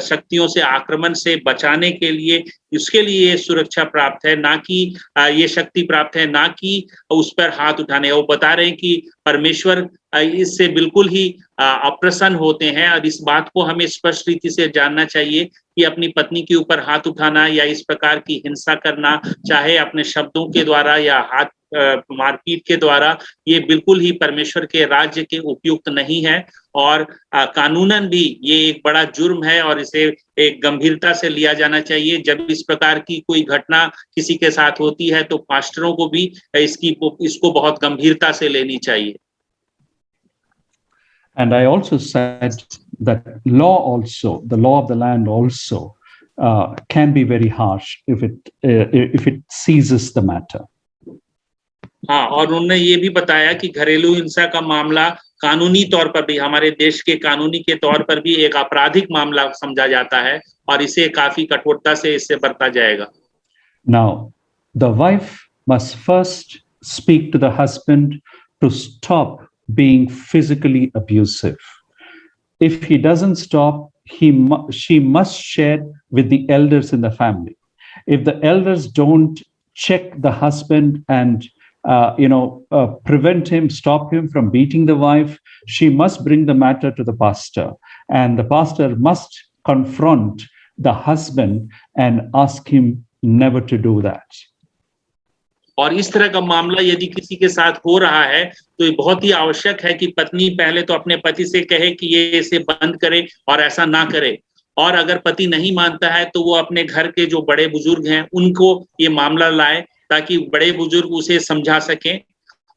शक्तियों से आक्रमण से बचाने के लिए, उसके लिए ये सुरक्षा प्राप्त है, ना कि ये शक्ति प्राप्त है, ना कि उस पर हाथ उठाने। वो बता रहे हैं कि परमेश्वर इससे बिल्कुल ही अप्रसन्न होते हैं और इस बात को हमें स्पष्ट रीति से जानना चाहिए कि अपनी पत्नी के ऊपर हाथ उठाना या इस प्रकार की हिंसा करना, चाहे अपने शब्दों के द्वारा या हाथ मारपीट के द्वारा, ये बिल्कुल ही परमेश्वर के राज्य के उपयुक्त नहीं है और कानूनन भी ये एक बड़ा जुर्म है और इसे एक गंभीरता से लिया जाना चाहिए। जब इस प्रकार की कोई घटना किसी के साथ होती है तो पास्टरों को भी इसको बहुत गंभीरता से लेनी चाहिए। And I also said that the law of the land also can be very harsh if it seizes the matter. हाँ, और उन्होंने ये भी बताया कि घरेलू हिंसा का मामला कानूनी तौर पर भी, हमारे देश के कानूनी के तौर पर भी एक आपराधिक मामला समझा जाता है और इसे काफी कठोरता से इससे बरता जाएगा। Now, the wife must first speak to the husband to stop being physically abusive. If he doesn't stop, she must share with the elders in the family. If the elders don't check the husband and prevent him, stop him from beating the wife, she must bring the matter to the pastor, and the pastor must confront the husband and ask him never to do that. और इस तरह का मामला यदि किसी के साथ हो रहा है तो ये बहुत ही आवश्यक है कि पत्नी पहले तो अपने पति से कहे कि ये इसे बंद करे और ऐसा ना करे, और अगर पति नहीं मानता है तो वो अपने घर के जो बड़े बुजुर्ग हैं उनको ये मामला लाए ताकि बड़े बुजुर्ग उसे समझा सकें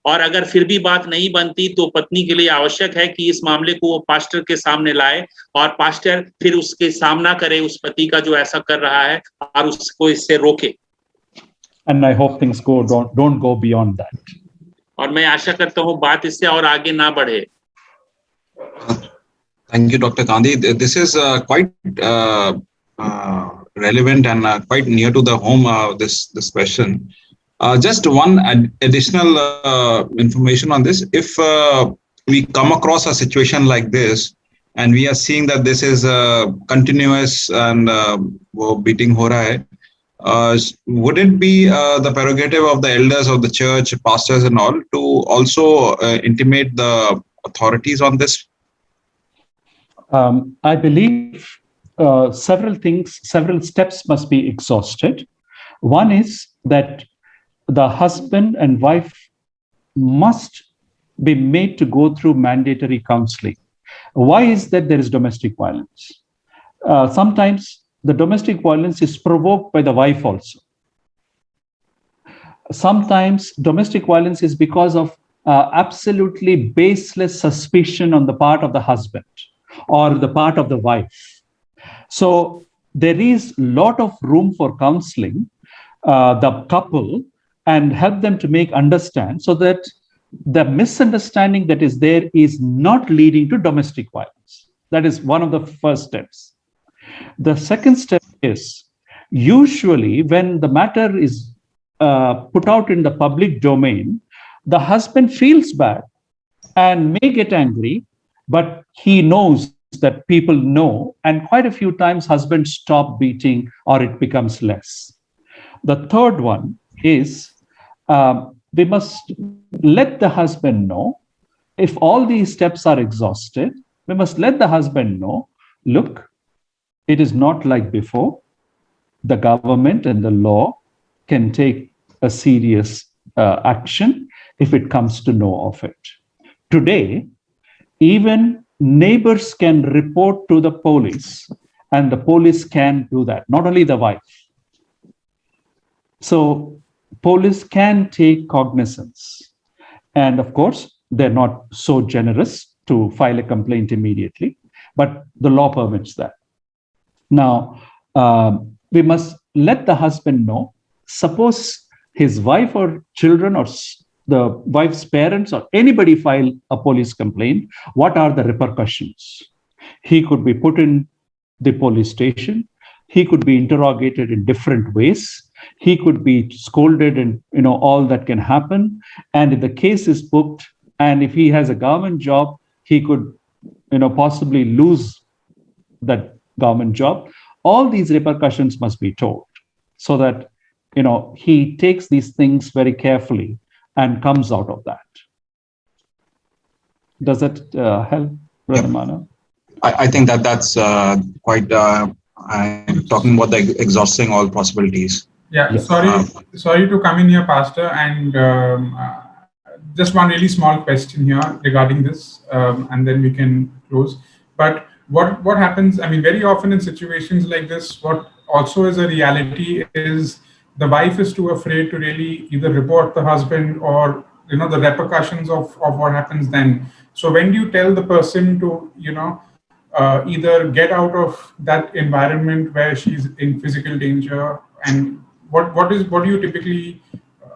और अगर फिर भी बात नहीं बनती तो पत्नी के लिए आवश्यक है कि इस मामले को वो पास्टर के सामने लाए और पास्टर फिर उसके सामना करे उस पति का जो ऐसा कर रहा है और उसको इससे रोके. And I hope things don't go beyond that. और मैं आशा करता हूँ बात इससे और आगे ना बढ़े. Thank you, Dr. Gandhi. This is quite relevant and quite near to the home. This question. Just one additional information on this. If we come across a situation like this, and we are seeing that this is continuous and beating ho raha hai, would it be the prerogative of the elders of the church, pastors and all, to also intimate the authorities on this? I believe several steps must be exhausted. One is that the husband and wife must be made to go through mandatory counseling. Why is that there is domestic violence? Sometimes the domestic violence is provoked by the wife also. Sometimes domestic violence is because of absolutely baseless suspicion on the part of the husband or the part of the wife. So there is a lot of room for counseling the couple and help them to understand so that the misunderstanding that is there is not leading to domestic violence. That is one of the first steps. The second step is usually when the matter is put out in the public domain, the husband feels bad and may get angry, but he knows that people know, and quite a few times husbands stop beating or it becomes less. The third one is we must let the husband know, if all these steps are exhausted, we must let the husband know, look, it is not like before. The government and the law can take a serious action if it comes to know of it. Today, even neighbors can report to the police, and the police can do that, not only the wife. So police can take cognizance. And of course, they're not so generous to file a complaint immediately, but the law permits that. Now, we must let the husband know, suppose his wife or children or the wife's parents or anybody file a police complaint, what are the repercussions? He could be put in the police station. He could be interrogated in different ways. He could be scolded, and all that can happen. And if the case is booked, and if he has a government job, he could possibly lose that government job. All these repercussions must be told so that he takes these things very carefully and comes out of that. Does that help, Brother Manav? I think that's quite talking about the exhausting all possibilities. Yeah, Yes. Sorry to come in here, Pastor, and just one really small question here regarding this, and then we can close. But what happens, very often in situations like this, what also is a reality is the wife is too afraid to really either report the husband or the repercussions of what happens then. So when do you tell the person to either get out of that environment where she's in physical danger, and what do you typically,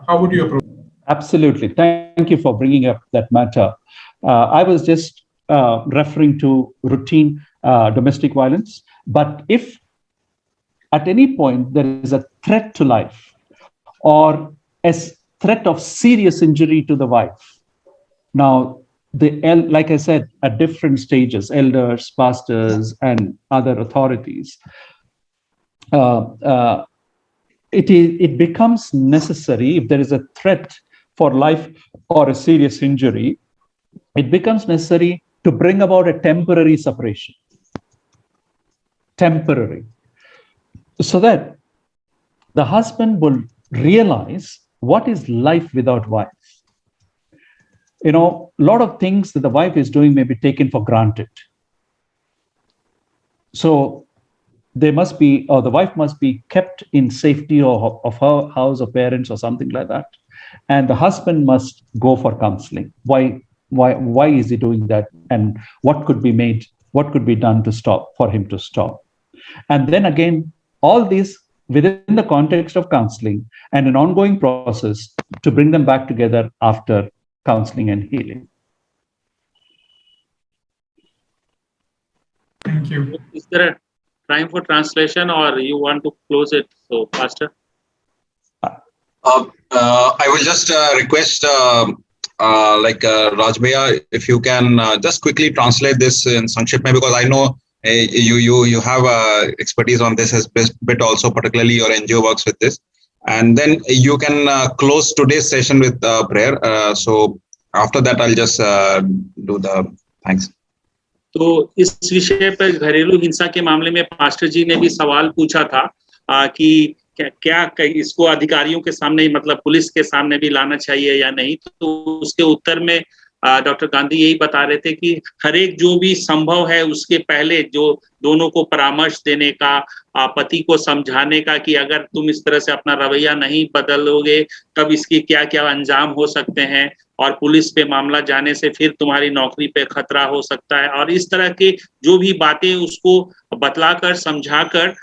how would you approach? Absolutely. Thank you for bringing up that matter. I was just referring to routine domestic violence, but if at any point there is a threat to life or a threat of serious injury to the wife, now like I said, at different stages, elders, pastors, and other authorities, it becomes necessary, if there is a threat for life or a serious injury, it becomes necessary to bring about a temporary separation. Temporary. So that the husband will realize what is life without wife. A lot of things that the wife is doing may be taken for granted. So the wife must be kept in safety of her house or parents or something like that. and the husband must go for counseling. Why is he doing that, and what could be done to stop for him to stop? And then again, all these within the context of counseling and an ongoing process to bring them back together after counseling and healing. Thank you. Is there a time for translation, or you want to close it? So, Pastor. I will just request Rajbhaiya, if you can just quickly translate this in Sankshipt mein, because I know you have expertise on this as bit also, particularly your NGO works with this, and then you can close today's session with prayer. So after that, I'll just do the thanks. तो इस विषय पर घरेलू हिंसा के मामले में pastor जी ने भी सवाल पूछा था कि क्या इसको अधिकारियों के सामने, मतलब पुलिस के सामने भी लाना चाहिए या नहीं। तो उसके उत्तर में डॉक्टर गांधी यही बता रहे थे कि हर एक जो भी संभव है उसके पहले जो दोनों को परामर्श देने का, पति को समझाने का कि अगर तुम इस तरह से अपना रवैया नहीं बदलोगे तब इसकी क्या क्या अंजाम हो सकते हैं, और पुलिस पे मामला जाने से फिर तुम्हारी नौकरी पे खतरा हो सकता है, और इस तरह के जो भी बातें उसको बतलाकर समझाकर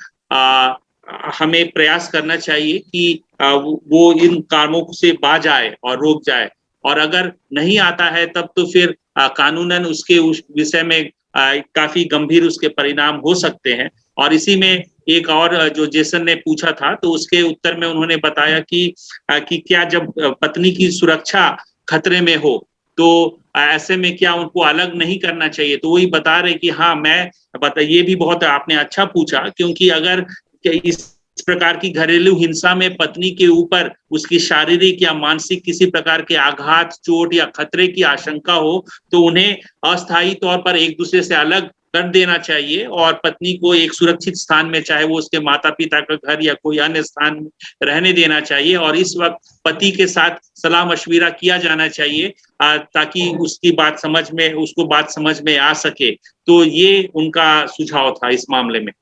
हमें प्रयास करना चाहिए कि वो इन कामों से बाज आए और रोक जाए, और अगर नहीं आता है तब तो फिर कानूनन उसके उस विषय में काफी गंभीर उसके परिणाम हो सकते हैं। और इसी में एक और जो जेसन ने पूछा था तो उसके उत्तर में उन्होंने बताया कि क्या जब पत्नी की सुरक्षा खतरे में हो तो ऐसे में क्या उनको अलग नहीं करना चाहिए। तो वही बता रहे कि हाँ, ये भी बहुत आपने अच्छा पूछा, क्योंकि अगर इस प्रकार की घरेलू हिंसा में पत्नी के ऊपर उसकी शारीरिक या मानसिक किसी प्रकार के आघात, चोट या खतरे की आशंका हो तो उन्हें अस्थायी तौर पर एक दूसरे से अलग कर देना चाहिए और पत्नी को एक सुरक्षित स्थान में, चाहे वो उसके माता पिता का घर या कोई अन्य स्थान में, रहने देना चाहिए। और इस वक्त पति के साथ सलाह मशविरा किया जाना चाहिए ताकि उसको बात समझ में आ सके। तो ये उनका सुझाव था इस मामले में।